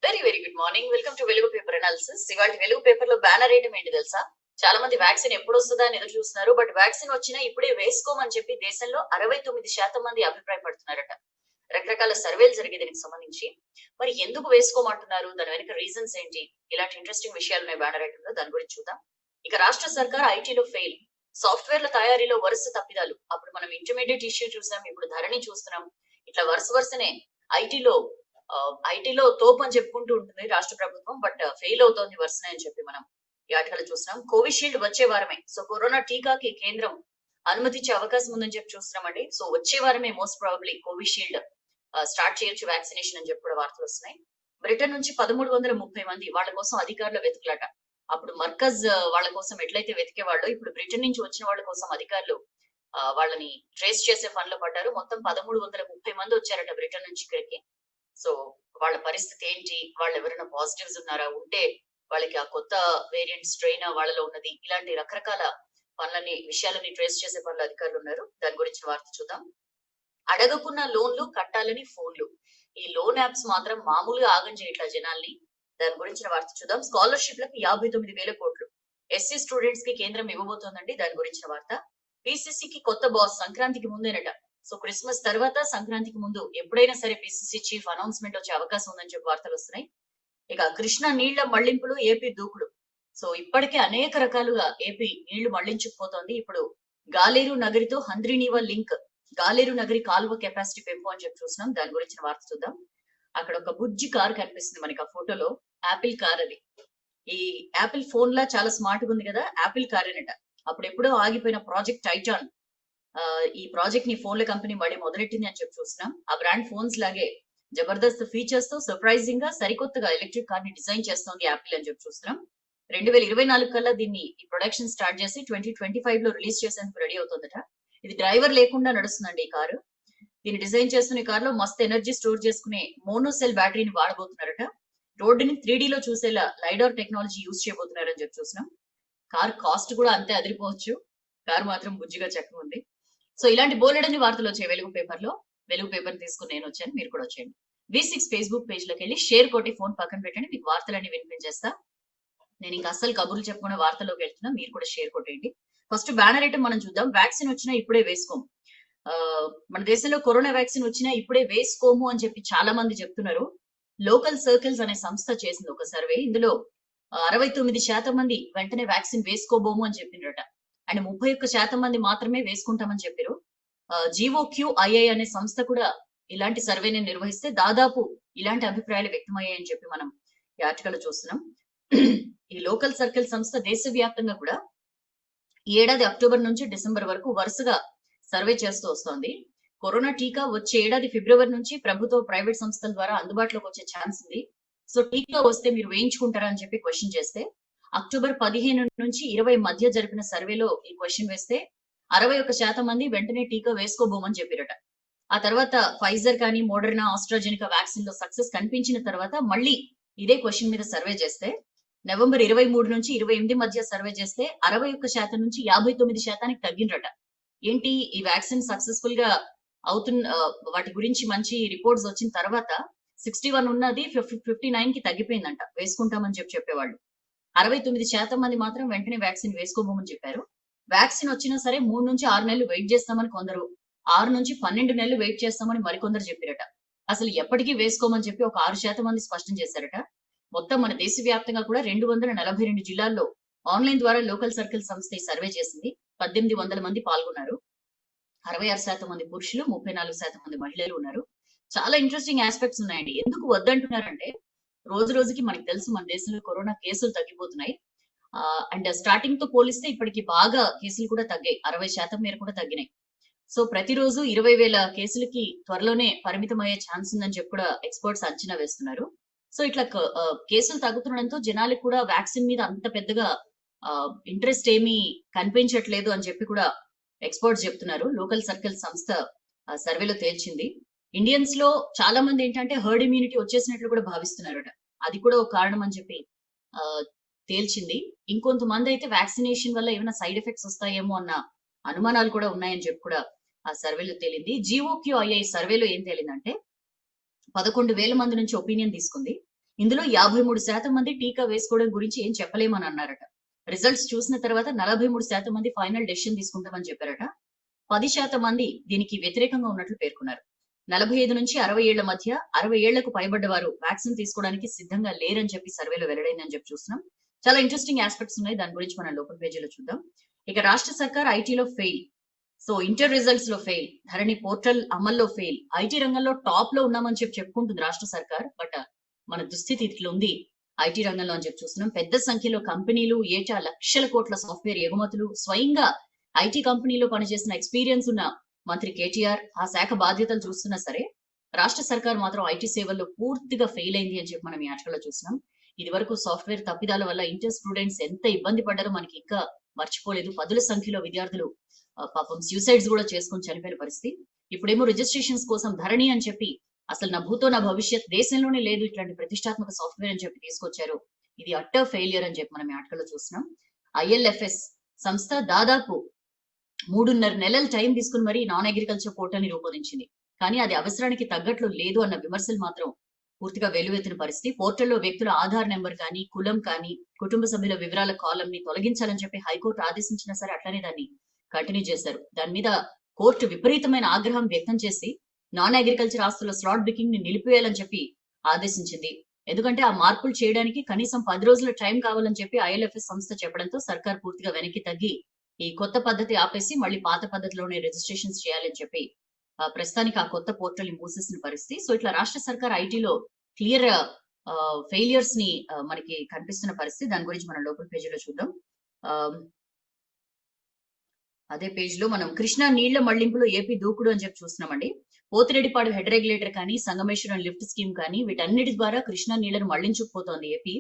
Very very good morning. Welcome to వెలుగు paper analysis. ఇవాళ వెలుగు పేపర్ లో బ్యానర్ వేయడం ఏంటి తెలుసా? చాలా మంది వ్యాక్సిన్ ఎప్పుడు వస్తుందా అని ఎదురు చూస్తున్నారు. బట్ వ్యాక్సిన్ వచ్చినా ఇప్పుడే వేసుకోమని చెప్పి దేశంలో 69% మంది అభిప్రాయపడుతున్నారట. రకరకాల సర్వేలు జరిగే దీనికి సంబంధించి. మరి ఎందుకు వేసుకోమంటున్నారు? దాని వెనుక రీజన్స్ ఏంటి? ఇలాంటి ఇంట్రెస్టింగ్ విషయాలు ఉన్నాయి బ్యానర్ ఐటమ్. దాని గురించి చూద్దాం. ఇక రాష్ట్ర సర్కార్ ఐటీలో ఫెయిల్, సాఫ్ట్వేర్ల తయారీలో వరుస తప్పిదాలు. అప్పుడు మనం ఇంటర్మీడియట్ ఇష్యూ చూసాం, ఇప్పుడు ధరణి చూస్తున్నాం. ఇట్లా వరుసనే ఐటీలో ఐటీలో తోపు అని చెప్పుకుంటూ ఉంటుంది రాష్ట్ర ప్రభుత్వం. బట్ ఫెయిల్ అవుతోంది వరుసనే అని చెప్పి మనం ఈ ఆటలు చూస్తున్నాం. కోవిషీల్డ్ వచ్చే వారమే. సో కరోనా టీకాకి కేంద్రం అనుమతించే అవకాశం ఉందని చెప్పి చూస్తున్నామండి. సో వచ్చే వారమే మోస్ట్ ప్రాబబ్లీ కోవిషీల్డ్ స్టార్ట్ చేయొచ్చు వ్యాక్సినేషన్ అని చెప్పి కూడా వార్తలు వస్తున్నాయి. బ్రిటన్ నుంచి 1330 మంది వాళ్ళ కోసం అధికారుల వెతుకులాట. అప్పుడు మర్కజ్ వాళ్ళ కోసం ఎట్లయితే వెతికేవాళ్ళు, ఇప్పుడు బ్రిటన్ నుంచి వచ్చిన వాళ్ళ కోసం అధికారులు వాళ్ళని ట్రేస్ చేసే పనిలో పడ్డారు. మొత్తం 1330 మంది వచ్చారట బ్రిటన్ నుంచి ఇక్కడికి. సో వాళ్ళ పరిస్థితి ఏంటి, వాళ్ళు ఎవరైనా పాజిటివ్స్ ఉన్నారా, ఉంటే వాళ్ళకి ఆ కొత్త వేరియంట్ స్ట్రెయిన్ వాళ్ళలో ఉన్నది, ఇలాంటి రకరకాల విషయాలని ట్రేస్ చేసే పనులు అధికారులు ఉన్నారు. దాని గురించి వార్త చూద్దాం. అడగకున్న లోన్లు కట్టాలని ఫోన్లు. ఈ లోన్ యాప్స్ మాత్రం మామూలుగా ఆగం చేయట్లా జనాల్ని. దాని గురించిన వార్త చూద్దాం. స్కాలర్షిప్లకు 59,000 కోట్లు ఎస్సీ స్టూడెంట్స్ కి కేంద్రం ఇవ్వబోతోందండి. దాని గురించిన వార్త. పిసిసికి కొత్త బాస్ సంక్రాంతికి ముందేనట. సో క్రిస్మస్ తర్వాత సంక్రాంతికి ముందు ఎప్పుడైనా సరే పిసిసి చీఫ్ అనౌన్స్మెంట్ వచ్చే అవకాశం ఉందని చెప్పి వార్తలు వస్తున్నాయి. ఇక కృష్ణా నీళ్ల మళ్లింపులు, ఏపీ దూకుడు. సో ఇప్పటికే అనేక రకాలుగా ఏపీ నీళ్లు మళ్లించుకుపోతోంది. ఇప్పుడు గాలేరు నగరితో హంద్రీనీవా లింక్, గాలేరు నగరి కాలువ కెపాసిటీ పెంపు అని చెప్పి చూస్తున్నాం. దాని గురించిన వార్త చూద్దాం. అక్కడ ఒక బుజ్జి కార్ కనిపిస్తుంది మనకి ఆ ఫోటోలో. యాపిల్ కార్ అది. ఈ యాపిల్ ఫోన్ లా చాలా స్మార్ట్ గా ఉంది కదా, యాపిల్ కార్ అనట. అప్పుడు ఎప్పుడో ఆగిపోయిన ప్రాజెక్ట్ టైటాన్, ఈ ప్రాజెక్ట్ ని ఫోన్ల కంపెనీ మళ్ళీ మొదలెట్టింది అని చెప్పి చూస్తున్నాం. ఆ బ్రాండ్ ఫోన్స్ లాగే జబర్దస్త్ ఫీచర్స్ తో సర్ప్రైజింగ్ గా సరికొత్తగా ఎలక్ట్రిక్ కార్ ని డిజైన్ చేస్తోంది యాపిల్ అని చెప్పి చూస్తున్నాం. 2024 కల్లా దీన్ని ఈ ప్రొడక్షన్ స్టార్ట్ చేసి 2025 లో రిలీజ్ చేసేందుకు రెడీ అవుతుందట. ఇది డ్రైవర్ లేకుండా నడుస్తుందండి ఈ కారు. దీన్ని డిజైన్ చేస్తున్న కార్ లో మస్తు ఎనర్జీ స్టోర్ చేసుకునే మోనోసెల్ బ్యాటరీని వాడబోతున్నారట. రోడ్డుని 3D లో చూసేలా లైడార్ టెక్నాలజీ యూజ్ చేయబోతున్నారని చెప్పి చూస్తున్నాం. కార్ కాస్ట్ కూడా అంతే అదిరిపోవచ్చు. కార్ మాత్రం బుజ్జిగా చక్కగా ఉంది. సో ఇలాంటి బోలెడన్ని వార్తలు వచ్చాయి వెలుగు పేపర్ లో. వెలుగు పేపర్ తీసుకుని నేను వచ్చాను, మీరు కూడా వచ్చేయండి. V6 ఫేస్బుక్ పేజ్ లోకి వెళ్ళి షేర్ కొట్టి ఫోన్ పక్కన పెట్టండి, మీకు వార్తలన్నీ వినిపించేస్తా. నేను ఇంకా అస్సలు కబుర్లు చెప్పుకునే వార్తల్లోకి వెళ్తున్నా, మీరు కూడా షేర్ కొట్టేయండి. ఫస్ట్ బ్యానర్ ఐటమ్ మనం చూద్దాం. వ్యాక్సిన్ వచ్చినా ఇప్పుడే వేసుకోము. మన దేశంలో కరోనా వ్యాక్సిన్ వచ్చినా ఇప్పుడే వేసుకోము అని చెప్పి చాలా మంది చెప్తున్నారు. లోకల్ సర్కిల్స్ అనే సంస్థ చేసింది ఒక సర్వే. ఇందులో 69% మంది వెంటనే వ్యాక్సిన్ వేసుకోబోము అని చెప్పిండ్రట. అండ్ 31% మంది మాత్రమే వేసుకుంటామని చెప్పారు. GOQII అనే సంస్థ కూడా ఇలాంటి సర్వేని నిర్వహిస్తే దాదాపు ఇలాంటి అభిప్రాయాలు వ్యక్తమయ్యాయని చెప్పి మనం ఈ ఆర్టికల్ చూస్తున్నాం. ఈ లోకల్ సర్కిల్ సంస్థ దేశవ్యాప్తంగా కూడా ఈ ఏడాది అక్టోబర్ నుంచి డిసెంబర్ వరకు వరుసగా సర్వే చేస్తూ వస్తోంది. కరోనా టీకా వచ్చే ఏడాది ఫిబ్రవరి నుంచి ప్రభుత్వ ప్రైవేట్ సంస్థల ద్వారా అందుబాటులోకి వచ్చే ఛాన్స్ ఉంది. సో టీకా వస్తే మీరు వేయించుకుంటారా అని చెప్పి క్వశ్చన్ చేస్తే, అక్టోబర్ 15 నుంచి 20 మధ్య జరిపిన సర్వేలో ఈ క్వశ్చన్ వేస్తే 61% మంది వెంటనే టీకా వేసుకోబోమని చెప్పారట. ఆ తర్వాత ఫైజర్ కానీ మోడర్నా, ఆస్ట్రాజెనికా వ్యాక్సిన్ లో సక్సెస్ కనిపించిన తర్వాత మళ్ళీ ఇదే క్వశ్చన్ మీద సర్వే చేస్తే, నవంబర్ 23 నుంచి 28 మధ్య సర్వే చేస్తే 61% నుంచి 59% తగ్గిండ్రట. ఏంటి, ఈ వ్యాక్సిన్ సక్సెస్ఫుల్ గా అవుతున్న వాటి గురించి మంచి రిపోర్ట్స్ వచ్చిన తర్వాత 61 ఉన్నది 59 కి తగ్గిపోయిందంట. వేసుకుంటామని చెప్పేవాళ్ళు 69% మంది మాత్రం వెంటనే వ్యాక్సిన్ వేసుకోబోమని చెప్పారు. వ్యాక్సిన్ వచ్చినా సరే 3 నుంచి 6 నెలలు వెయిట్ చేస్తామని కొందరు, 6 నుంచి 12 నెలలు వెయిట్ చేస్తామని మరికొందరు చెప్పారట. అసలు ఎప్పటికీ వేసుకోమని చెప్పి ఒక 6% మంది స్పష్టం చేశారట. మొత్తం మన దేశవ్యాప్తంగా కూడా 242 జిల్లాల్లో ఆన్లైన్ ద్వారా లోకల్ సర్కిల్ సంస్థ ఈ సర్వే చేసింది. 1800 మంది పాల్గొన్నారు. 66% మంది పురుషులు, 34% మంది మహిళలు ఉన్నారు. చాలా ఇంట్రెస్టింగ్ ఆస్పెక్ట్స్ ఉన్నాయండి. ఎందుకు వద్దంటున్నారంటే, రోజు రోజుకి మనకు తెలుసు మన దేశంలో కరోనా కేసులు తగ్గిపోతున్నాయి. అండ్ స్టార్టింగ్ తో పోలిస్తే ఇప్పటికి బాగా కేసులు కూడా తగ్గాయి. 60% మేర కూడా తగ్గినాయి. సో ప్రతిరోజు 20,000 కేసులకి త్వరలోనే పరిమితం అయ్యే ఛాన్స్ ఉందని చెప్పి కూడా ఎక్స్పర్ట్స్ అంచనా వేస్తున్నారు. సో ఇట్లా కేసులు తగ్గుతుండడంతో జనాలకు కూడా వ్యాక్సిన్ మీద అంత పెద్దగా ఇంట్రెస్ట్ ఏమీ కనిపించట్లేదు అని చెప్పి కూడా ఎక్స్పర్ట్స్ చెప్తున్నారు. లోకల్ సర్కిల్ సంస్థ సర్వేలో తేల్చింది. ఇండియన్స్ లో చాలా మంది ఏంటంటే హర్డ్ ఇమ్యూనిటీ వచ్చేసినట్లు కూడా భావిస్తున్నారట. అది కూడా ఒక కారణం అని చెప్పి తేల్చింది. ఇంకొంతమంది అయితే వ్యాక్సినేషన్ వల్ల ఏమైనా సైడ్ ఎఫెక్ట్స్ వస్తాయేమో అన్న అనుమానాలు కూడా ఉన్నాయని చెప్పి కూడా ఆ సర్వేలో తేలింది. GOQII సర్వేలో ఏం తేలిందంటే 11,000 మంది నుంచి ఒపీనియన్ తీసుకుంది. ఇందులో 53% మంది టీకా వేసుకోవడం గురించి ఏం చెప్పలేమని అన్నారట. రిజల్ట్స్ చూసిన తర్వాత 43% మంది ఫైనల్ డెసిషన్ తీసుకుంటామని చెప్పారట. 10% మంది దీనికి వ్యతిరేకంగా ఉన్నట్లు పేర్కొన్నారు. 45 నుంచి 60 ఏళ్ల మధ్య 60 ఏళ్లకు పైబడ్డ వారు వ్యాక్సిన్ తీసుకోవడానికి సిద్ధంగా లేరని చెప్పి సర్వేలో వెల్లడైందని చెప్పి చూస్తున్నాం. చాలా ఇంట్రెస్టింగ్ ఆస్పెక్ట్స్ ఉన్నాయి. దాని గురించి మనం లోపల పేజీలో చూద్దాం. ఇక రాష్ట్ర సర్కార్ ఐటీలో ఫెయిల్. సో ఇంటర్ రిజల్ట్స్ లో ఫెయిల్, ధరణి పోర్టల్ అమల్లో ఫెయిల్. ఐటీ రంగంలో టాప్ లో ఉన్నామని చెప్పి చెప్పుకుంటుంది రాష్ట్ర సర్కార్. బట్ మన దుస్థితి ఇట్లా ఉంది ఐటీ రంగంలో అని చెప్పి చూస్తున్నాం. పెద్ద సంఖ్యలో కంపెనీలు, ఏటా లక్షల కోట్ల సాఫ్ట్వేర్ ఎగుమతులు, స్వయంగా ఐటీ కంపెనీలో పనిచేసిన ఎక్స్పీరియన్స్ ఉన్న మంత్రి కేటీఆర్ ఆ శాఖ బాధ్యతలు చూస్తున్నా సరే రాష్ట్ర సర్కార్ మాత్రం ఐటీ సేవల్లో పూర్తిగా ఫెయిల్ అయింది అని చెప్పి మనం ఈ ఆర్టికల్లో చూస్తున్నాం. ఇది వరకు సాఫ్ట్వేర్ తప్పిదాల వల్ల ఇంటర్ స్టూడెంట్స్ ఎంత ఇబ్బంది పడ్డారో మనకి ఇంకా మర్చిపోలేదు. పదుల సంఖ్యలో విద్యార్థులు పాపం సూసైడ్స్ కూడా చేసుకొని చనిపోయిన పరిస్థితి. ఇప్పుడేమో రిజిస్ట్రేషన్స్ కోసం ధరణి అని చెప్పి అసలు నా భూతో నా భవిష్యత్ దేశంలోనే లేదు ఇట్లాంటి ప్రతిష్టాత్మక సాఫ్ట్వేర్ అని చెప్పి తీసుకొచ్చారు. ఇది అట్టర్ ఫెయిలియర్ అని చెప్పి మనం ఈ ఆర్టికల్లో చూస్తున్నాం. ILFS సంస్థ దాదాపు 3.5 నెలల టైం తీసుకుని మరి నాన్ అగ్రికల్చర్ పోర్టల్ ని రూపొందించింది. కానీ అది అవసరానికి తగ్గట్లు లేదు అన్న విమర్శలు మాత్రం పూర్తిగా వెలువెత్తిన పరిస్థితి. పోర్టల్లో వ్యక్తుల ఆధార్ నెంబర్ కానీ, కులం కానీ, కుటుంబ సభ్యుల వివరాల కాలం ని తొలగించాలని చెప్పి హైకోర్టు ఆదేశించినా సరే అట్లనే దాన్ని కంటిన్యూ చేశారు. దాని మీద కోర్టు విపరీతమైన ఆగ్రహం వ్యక్తం చేసి నాన్ అగ్రికల్చర్ ఆస్తుల స్లాట్ బుకింగ్ ని నిలిపివేయాలని చెప్పి ఆదేశించింది. ఎందుకంటే ఆ మార్పులు చేయడానికి కనీసం 10 రోజుల టైం కావాలని చెప్పి ILFS సంస్థ చెప్పడంతో సర్కార్ పూర్తిగా వెనక్కి తగ్గి ఈ కొత్త పద్ధతి ఆపేసి మళ్ళీ పాత పద్ధతిలోనే రిజిస్ట్రేషన్స్ చేయాలని చెప్పి ప్రస్తుతానికి ఆ కొత్త పోర్టల్ ని మూసేసిన పరిస్థితి. సో ఇట్లా రాష్ట్ర సర్కార్ ఐటీలో క్లియర్ ఫెయిలియర్స్ ని మనకి కనిపిస్తున్న పరిస్థితి. దాని గురించి మనం లోపల పేజీలో చూద్దాం. అదే పేజ్ లో మనం కృష్ణా నీళ్ల మళ్లింపులో ఏపీ దూకుడు అని చెప్పి చూస్తున్నామండి. పోతిరెడ్డిపాడు హెడ్ రెగ్యులేటర్ కానీ, సంగమేశ్వరం లిఫ్ట్ స్కీమ్ కానీ వీటన్నిటి ద్వారా కృష్ణా నీళ్లను మళ్లించుకుపోతోంది ఏపీ.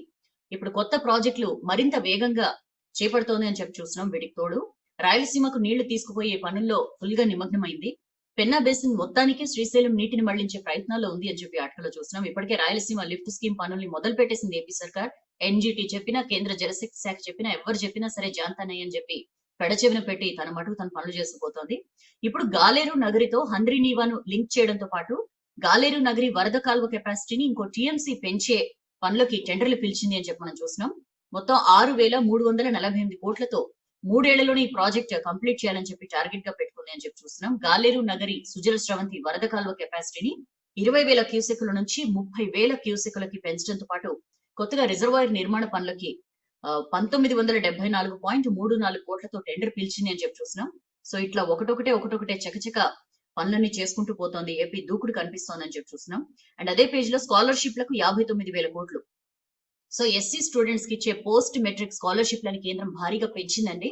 ఇప్పుడు కొత్త ప్రాజెక్టులు మరింత వేగంగా చేపడుతోంది అని చెప్పి చూస్తున్నాం. వీటికి తోడు రాయలసీమకు నీళ్లు తీసుకుపోయే పనుల్లో ఫుల్ గా నిమగ్నమైంది. పెన్నా బేసిన్ మొత్తానికి శ్రీశైలం నీటిని మళ్లించే ప్రయత్నాల్లో ఉంది అని చెప్పి ఆర్టికల్లో చూస్తున్నాం. ఇప్పటికే రాయలసీమ లిఫ్ట్ స్కీమ్ పనుల్ని మొదలు పెట్టేసింది ఏపీ సర్కార్. NGT చెప్పినా, కేంద్ర జలశక్తి శాఖ చెప్పినా, ఎవరు చెప్పినా సరే జాంతానయ్య అని చెప్పి పెడచెవిన పెట్టి తన మటుకు తన పనులు చేసుకుపోతోంది. ఇప్పుడు గాలేరు నగరితో హంద్రీ నీవాను లింక్ చేయడంతో పాటు గాలేరు నగరి వరద కాలువ కెపాసిటీని ఇంకో TMC పెంచే పనులకి టెండర్లు పిలిచింది అని చెప్పి మనం చూస్తున్నాం. మొత్తం 6,348 కోట్లతో 3 ఏళ్లలోనే ఈ ప్రాజెక్ట్ కంప్లీట్ చేయాలని చెప్పి టార్గెట్ గా పెట్టుకుంది అని చెప్పి చూస్తున్నాం. గాలేరు నగరి సుజల స్రవంతి వరద కాలువ కెపాసిటీని 20,000 క్యూసెక్కుల నుంచి 30,000 క్యూసెక్కులకి పెంచడంతో పాటు కొత్తగా రిజర్వాయర్ నిర్మాణ పనులకి 1974.34 కోట్లతో టెండర్ పిలిచింది అని చెప్పి చూస్తున్నాం. సో ఇట్లా ఒకటొకటే చకచక పనులన్నీ చేసుకుంటూ పోతోంది. ఏపీ దూకుడు కనిపిస్తోంది అని చెప్పి చూస్తున్నాం. అండ్ అదే పేజ్ లో స్కాలర్షిప్లకు 59,000 కోట్లు. సో SC స్టూడెంట్స్ కి ఇచ్చే పోస్ట్ మెట్రిక్ స్కాలర్షిప్లని కేంద్రం భారీగా పెంచిందండి.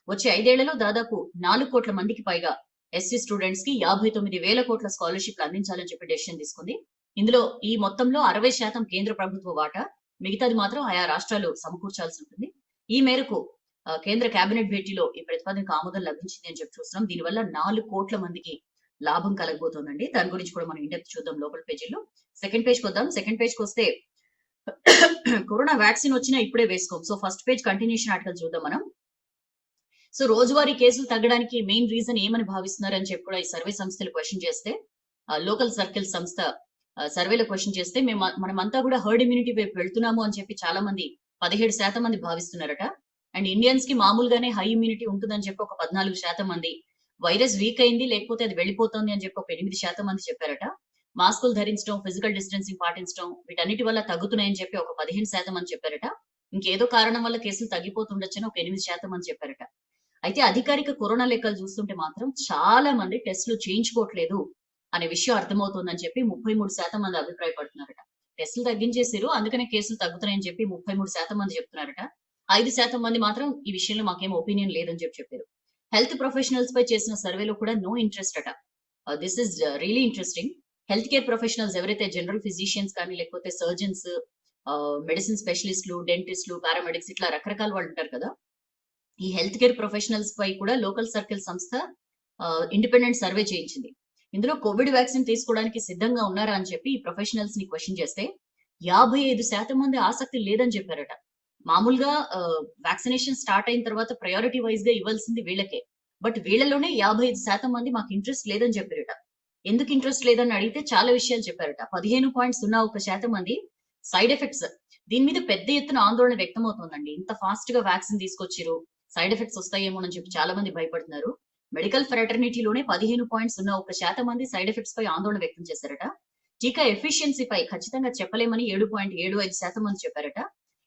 వచ్చే 5 ఏళ్లలో దాదాపు 4 కోట్ల మందికి పైగా SC స్టూడెంట్స్ కి 59,000 కోట్ల స్కాలర్షిప్లు అందించాలని చెప్పి డెసిషన్ తీసుకుంది. ఇందులో ఈ మొత్తంలో 60% కేంద్ర ప్రభుత్వ వాటా, మిగతాది మాత్రం ఆయా రాష్ట్రాలు సమకూర్చాల్సి ఉంటుంది. ఈ మేరకు కేంద్ర కేబినెట్ భేటీలో ఈ ప్రతిపాదనకు ఆమోదం లభించింది అని చెప్పి చూస్తున్నాం. దీనివల్ల 4 కోట్ల మందికి లాభం కలగబోతోందండి. దాని గురించి కూడా మనం ఇండెప్త్ చూద్దాం లోపల పేజీలో. సెకండ్ పేజ్ కి వద్దాం. సెకండ్ పేజ్ కి వస్తే కరోనా వ్యాక్సిన్ వచ్చినా ఇప్పుడే వేసుకోం. So first page continuation article చూద్దాం మనం. సో రోజువారీ కేసులు తగ్గడానికి మెయిన్ రీజన్ ఏమని భావిస్తున్నారు అని చెప్పి కూడా ఈ సర్వే సంస్థలు క్వశ్చన్ చేస్తే, లోకల్ సర్కిల్ సంస్థ సర్వేలో క్వశ్చన్ చేస్తే మనమంతా కూడా హర్డ్ ఇమ్యూనిటీ వైపు వెళ్తున్నాము అని చెప్పి చాలా మంది 17% మంది భావిస్తున్నారట. అండ్ ఇండియన్స్ కి మామూలుగానే హై ఇమ్యూనిటీ ఉంటుందని చెప్పి ఒక 14% మంది, వైరస్ వీక్ అయింది లేకపోతే అది వెళ్ళిపోతుంది అని చెప్పి ఒక 8% మంది చెప్పారట. మాస్కులు ధరించడం, ఫిజికల్ డిస్టెన్సింగ్ పాటించడం వీటన్నిటి వల్ల తగ్గుతున్నాయని చెప్పి ఒక 15% మంది చెప్పారట. ఇంకేదో కారణం వల్ల కేసులు తగ్గిపోతుండొచ్చని ఒక 8% మంది చెప్పారట. అయితే అధికారిక కరోనా లెక్కలు చూస్తుంటే మాత్రం చాలా మంది టెస్టులు చేయించుకోవట్లేదు అనే విషయం అర్థమవుతుందని చెప్పి 33% మంది అభిప్రాయపడుతున్నారట. టెస్టులు తగ్గించేసారు అందుకనే కేసులు తగ్గుతున్నాయని చెప్పి 33% మంది చెప్తున్నారట. 5% మంది మాత్రం ఈ విషయంలో మాకేం ఒపీనియన్ లేదని చెప్పి చెప్పారు. హెల్త్ ప్రొఫెషనల్స్ పై చేసిన సర్వేలో కూడా నో ఇంట్రెస్ట్ అట. This is really interesting. Health care professionals ఎవరైతే జనరల్ ఫిజిషియన్స్ కానీ లేకపోతే సర్జన్స్, మెడిసిన్ స్పెషలిస్టులు, డెంటిస్టులు, పారామెడిక్స్ ఇట్లా రకరకాల వాళ్ళు ఉంటారు కదా. ఈ హెల్త్ కేర్ ప్రొఫెషనల్స్ పై కూడా లోకల్ సర్కిల్ సంస్థ ఇండిపెండెంట్ సర్వే చేయించింది. ఇందులో కోవిడ్ వ్యాక్సిన్ తీసుకోవడానికి సిద్ధంగా ఉన్నారా అని చెప్పి ఈ ప్రొఫెషనల్స్ ని క్వశ్చన్ చేస్తే 55% మంది ఆసక్తి లేదని చెప్పారట. మామూలుగా వ్యాక్సినేషన్ స్టార్ట్ అయిన తర్వాత ప్రయారిటీ వైజ్ గా ఇవ్వాల్సింది వీళ్ళకే. బట్ వీళ్ళలోనే 55% మంది మాకు ఇంట్రెస్ట్ లేదని చెప్పారట. ఎందుకు ఇంట్రెస్ట్ లేదని అడిగితే చాలా విషయాలు చెప్పారట. 15.01% మంది సైడ్ ఎఫెక్ట్స్ దీని మీద పెద్ద ఎత్తున ఆందోళన వ్యక్తం అవుతోందండి. ఇంత ఫాస్ట్ గా వ్యాక్సిన్ తీసుకొచ్చిరు, సైడ్ ఎఫెక్ట్స్ వస్తాయేమోనని చెప్పి చాలా మంది భయపడుతున్నారు. మెడికల్ ఫ్రాటర్నిటీలోనే 15.01% మంది సైడ్ ఎఫెక్ట్స్ పై ఆందోళన వ్యక్తం చేశారట. టీకా ఎఫిషియన్సీపై ఖచ్చితంగా చెప్పలేమని 7.75% మంది చెప్పారట.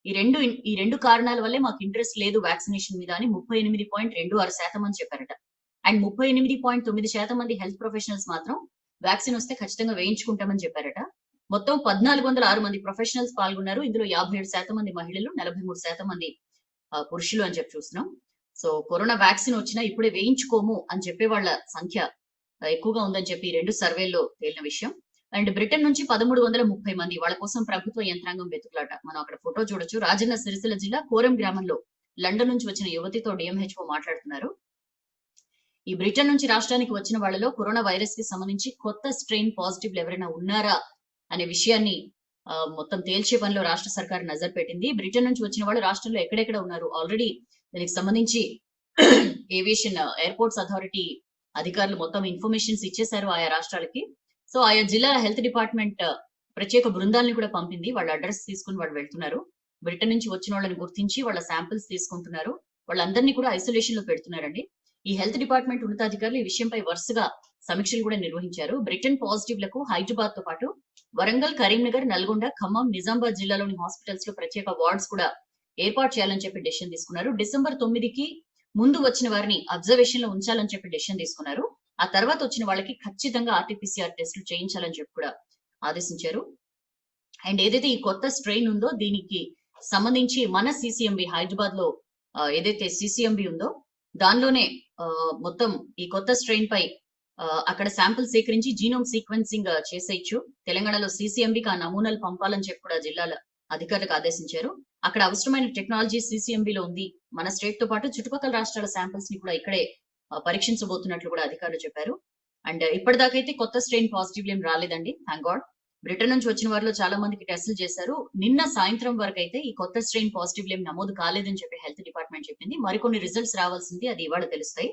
ఈ రెండు కారణాల వల్లే మాకు ఇంట్రెస్ట్ లేదు వ్యాక్సినేషన్ మీద అని 38.26% మంది చెప్పారట. అండ్ 38.9% మంది హెల్త్ ప్రొఫెషనల్స్ మాత్రం వ్యాక్సిన్ వస్తే ఖచ్చితంగా వేయించుకుంటామని చెప్పారట. మొత్తం 1406 మంది ప్రొఫెషనల్స్ పాల్గొన్నారు. ఇందులో 57% మంది మహిళలు, 43% మంది పురుషులు అని చెప్పి చూస్తున్నాం. సో కరోనా వ్యాక్సిన్ వచ్చినా ఇప్పుడే వేయించుకోము అని చెప్పే వాళ్ళ సంఖ్య ఎక్కువగా ఉందని చెప్పి 2 సర్వేల్లో తేలిన విషయం. అండ్ బ్రిటన్ నుంచి 1330 మంది వాళ్ళ కోసం ప్రభుత్వ యంత్రాంగం వెతుకులాట. మనం అక్కడ ఫోటో చూడొచ్చు. రాజన్న సిరిసిల్ల జిల్లా కోరం గ్రామంలో లండన్ నుంచి వచ్చిన యువతితో డిఎంహెచ్ఓ మాట్లాడుతున్నారు. ఈ బ్రిటన్ నుంచి రాష్ట్రానికి వచ్చిన వాళ్ళలో కరోనా వైరస్ కి సంబంధించి కొత్త స్ట్రెయిన్ పాజిటివ్ ఎవరైనా ఉన్నారా అనే విషయాన్ని మొత్తం తేల్చే పనిలో రాష్ట్ర సర్కార్ నజర్ పెట్టింది. బ్రిటన్ నుంచి వచ్చిన వాళ్ళు రాష్ట్రంలో ఎక్కడెక్కడ ఉన్నారు, ఆల్రెడీ దానికి సంబంధించి ఏవియేషన్ ఎయిర్పోర్ట్స్ అథారిటీ అధికారులు మొత్తం ఇన్ఫర్మేషన్స్ ఇచ్చేశారు ఆయా రాష్ట్రాలకి. సో ఆయా జిల్లాల హెల్త్ డిపార్ట్మెంట్ ప్రత్యేక బృందాలను కూడా పంపింది. వాళ్ళ అడ్రస్ తీసుకుని వాళ్ళు వెళ్తున్నారు. బ్రిటన్ నుంచి వచ్చిన వాళ్ళని గుర్తించి వాళ్ళ శాంపిల్స్ తీసుకుంటున్నారు. వాళ్ళందరినీ కూడా ఐసోలేషన్ లో పెడుతున్నారండి. ఈ హెల్త్ డిపార్ట్మెంట్ ఉన్నతాధికారులు ఈ విషయంపై వరుసగా సమీక్షలు కూడా నిర్వహించారు. బ్రిటన్ పాజిటివ్లకు హైదరాబాద్ తో పాటు వరంగల్, కరీంనగర్, నల్గొండ, ఖమ్మం, నిజామాబాద్ జిల్లాలోని హాస్పిటల్స్ లో ప్రత్యేక వార్డ్స్ కూడా ఏర్పాటు చేయాలని చెప్పి డెసిషన్ తీసుకున్నారు. డిసెంబర్ 9కి ముందు వచ్చిన వారిని అబ్జర్వేషన్ లో ఉంచాలని చెప్పి డెసిషన్ తీసుకున్నారు. ఆ తర్వాత వచ్చిన వాళ్ళకి ఖచ్చితంగా ఆర్టీపీసీఆర్ టెస్టులు చేయించాలని చెప్పి కూడా ఆదేశించారు. అండ్ ఏదైతే ఈ కొత్త స్ట్రెయిన్ ఉందో దీనికి సంబంధించి మన సిసిఎంబి హైదరాబాద్ లో ఏదైతే సిసిఎంబి ఉందో దానిలోనే మొత్తం ఈ కొత్త స్ట్రెయిన్ పై అక్కడ శాంపిల్ సేకరించి జీనోమ్ సీక్వెన్సింగ్ చేసేయచ్చు. తెలంగాణలో సిసిఎంబికి ఆ నమూనాలు పంపాలని చెప్పి కూడా జిల్లాల అధికారులకు ఆదేశించారు. అక్కడ అవసరమైన టెక్నాలజీ సిసిఎంబిలో ఉంది. మన స్టేట్ తో పాటు చుట్టుపక్కల రాష్ట్రాల శాంపిల్స్ ని కూడా ఇక్కడే పరీక్షించబోతున్నట్లు కూడా అధికారులు చెప్పారు. అండ్ ఇప్పటిదాకైతే కొత్త స్ట్రెయిన్ పాజిటివ్ ఏం రాలేదండి, థ్యాంక్ గాడ్. బ్రిటన్ నుంచి వచ్చిన వారిలో చాలా మందికి టెస్టులు చేశారు. నిన్న సాయంత్రం వరకు అయితే ఈ కొత్త స్ట్రెయిన్ పాజిటివ్ ఏం నమోదు కాలేదని చెప్పి హెల్త్ డిపార్ట్మెంట్ చెప్పింది. మరికొన్ని రిజల్ట్స్ రావాల్సింది, అది ఇవాళ తెలుస్తాయి.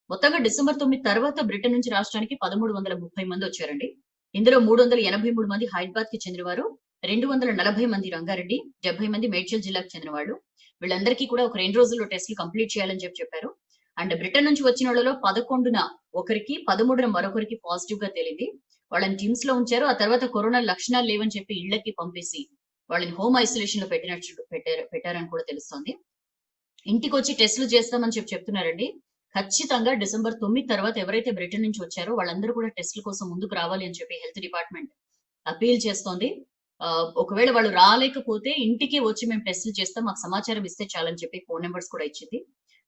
మొత్తంగా డిసెంబర్ 9 తర్వాత బ్రిటన్ నుంచి రాష్ట్రానికి 1330 మంది వచ్చారండి. ఇందులో 383 మంది హైదరాబాద్ కి చెందినవారు, 240 మంది రంగారెడ్డి, 70 మంది మేడ్చల్ జిల్లాకు చెందిన వాళ్ళు. వీళ్ళందరికీ కూడా ఒక 2 రోజుల్లో టెస్టులు కంప్లీట్ చేయాలని చెప్పారు. అండ్ బ్రిటన్ నుంచి వచ్చిన వాళ్ళలో 11న ఒకరికి, 13న మరొకరికి పాజిటివ్ గా తేలింది. వాళ్ళని టీమ్స్ లో ఉంచారు. ఆ తర్వాత కరోనా లక్షణాలు లేవని చెప్పి ఇళ్లకి పంపేసి వాళ్ళని హోమ్ ఐసోలేషన్ లో పెట్టారని కూడా తెలుస్తోంది. ఇంటికి వచ్చి టెస్టులు చేస్తామని చెప్తున్నారండి. ఖచ్చితంగా డిసెంబర్ 9 తర్వాత ఎవరైతే బ్రిటన్ నుంచి వచ్చారో వాళ్ళందరూ కూడా టెస్టుల కోసం ముందుకు రావాలి అని చెప్పి హెల్త్ డిపార్ట్మెంట్ అపీల్ చేస్తోంది. ఒకవేళ వాళ్ళు రాలేకపోతే ఇంటికి వచ్చి మేము టెస్టులు చేస్తాం, మాకు సమాచారం ఇస్తే చాలని చెప్పి ఫోన్ నెంబర్స్ కూడా ఇచ్చింది.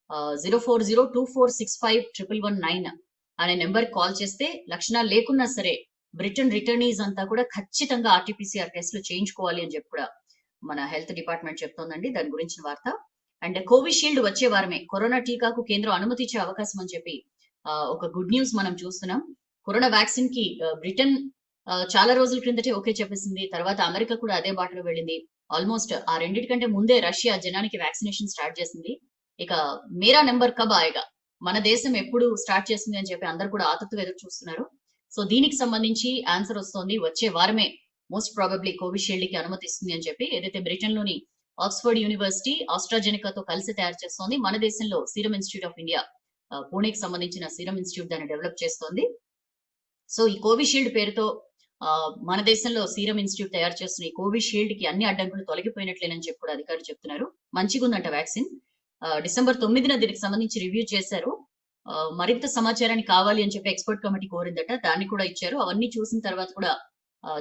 0402465119 అనే నెంబర్ కాల్ చేస్తే లక్షణాలు లేకున్నా సరే బ్రిటన్ రిటర్నీస్ అంతా కూడా ఖచ్చితంగా ఆర్టీపీసీఆర్ టెస్టులు చేయించుకోవాలి అని చెప్పి కూడా మన హెల్త్ డిపార్ట్మెంట్ చెప్తోందండి. దాని గురించిన వార్త. అండ్ కోవిషీల్డ్ వచ్చే వారమే కరోనా టీకాకు కేంద్రం అనుమతి ఇచ్చే అవకాశం అని చెప్పి ఒక గుడ్ న్యూస్ మనం చూస్తున్నాం. కరోనా వ్యాక్సిన్ కి బ్రిటన్ చాలా రోజుల క్రిందటే ఓకే చెప్పేసింది. తర్వాత అమెరికా కూడా అదే బాటలో వెళ్ళింది. ఆల్మోస్ట్ ఆ రెండింటికంటే ముందే రష్యా జనానికి వ్యాక్సినేషన్ స్టార్ట్ చేసింది. ఇక మేరా నెంబర్ కబ్ ఆయగా, మన దేశం ఎప్పుడు స్టార్ట్ చేస్తుంది అని చెప్పి అందరు కూడా ఆతృతగా ఎదురు చూస్తున్నారు. సో దీనికి సంబంధించి ఆన్సర్ వస్తోంది. వచ్చే వారమే మోస్ట్ ప్రాబబ్లీ కోవిషీల్డ్ కి అనుమతి ఇస్తుంది అని చెప్పి ఏదైతే బ్రిటన్ లోని ఆక్స్ఫర్డ్ యూనివర్సిటీ ఆస్ట్రాజెనికాతో కలిసి తయారు చేస్తోంది. మన దేశంలో సీరం ఇన్స్టిట్యూట్ ఆఫ్ ఇండియా పూణేకి సంబంధించిన సీరం ఇన్స్టిట్యూట్ దాన్ని డెవలప్ చేస్తోంది. సో ఈ కోవిషీల్డ్ పేరుతో మన దేశంలో సీరం ఇన్స్టిట్యూట్ తయారు చేస్తున్న ఈ కోవిషీల్డ్ కి అన్ని అడ్డంకులు తొలగిపోయినట్లేనని చెప్పి కూడా అధికారులు చెప్తున్నారు. మంచిగా ఉందంట వ్యాక్సిన్. డిసెంబర్ 9న దీనికి సంబంధించి రివ్యూ చేశారు. మరింత సమాచారాన్ని కావాలి అని చెప్పి ఎక్స్పర్ట్ కమిటీ కోరిందట, దాన్ని కూడా ఇచ్చారు. అవన్నీ చూసిన తర్వాత కూడా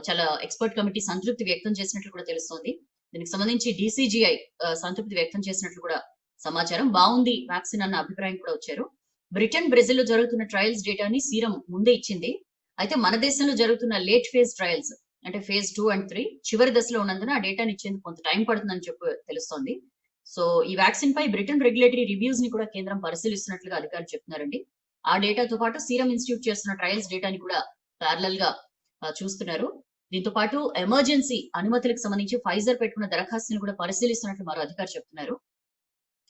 చాలా ఎక్స్పర్ట్ కమిటీ సంతృప్తి వ్యక్తం చేసినట్లు కూడా తెలుస్తోంది. దీనికి సంబంధించి డీసీజీఐ సంతృప్తి వ్యక్తం చేసినట్లు కూడా సమాచారం. బాగుంది వ్యాక్సిన్ అన్న అభిప్రాయం కూడా వచ్చారు. బ్రిటన్, బ్రెజిల్ లో జరుగుతున్న ట్రయల్స్ డేటాని సీరం ముందే ఇచ్చింది. అయితే మన దేశంలో జరుగుతున్న లేట్ ఫేజ్ ట్రయల్స్ అంటే ఫేజ్ 2 and 3 చివరి దశలో ఉన్నందున ఆ డేటాని ఇచ్చేందుకు కొంత టైం పడుతుందని చెప్పి తెలుస్తోంది. సో ఈ వ్యాక్సిన్ పై బ్రిటన్ రెగ్యులేటరీ రివ్యూస్ ని కూడా కేంద్రం పరిశీలిస్తున్నట్లుగా అధికారులు చెప్తున్నారండి. ఆ డేటాతో పాటు సీరం ఇన్స్టిట్యూట్ చేస్తున్న ట్రయల్స్ డేటాని కూడా ప్యారలల్ గా చూస్తున్నారు. దీంతో పాటు ఎమర్జెన్సీ అనుమతులకు సంబంధించి ఫైజర్ పెట్టుకున్న దరఖాస్తుని కూడా పరిశీలిస్తున్నట్లు మరో అధికారి చెప్తున్నారు.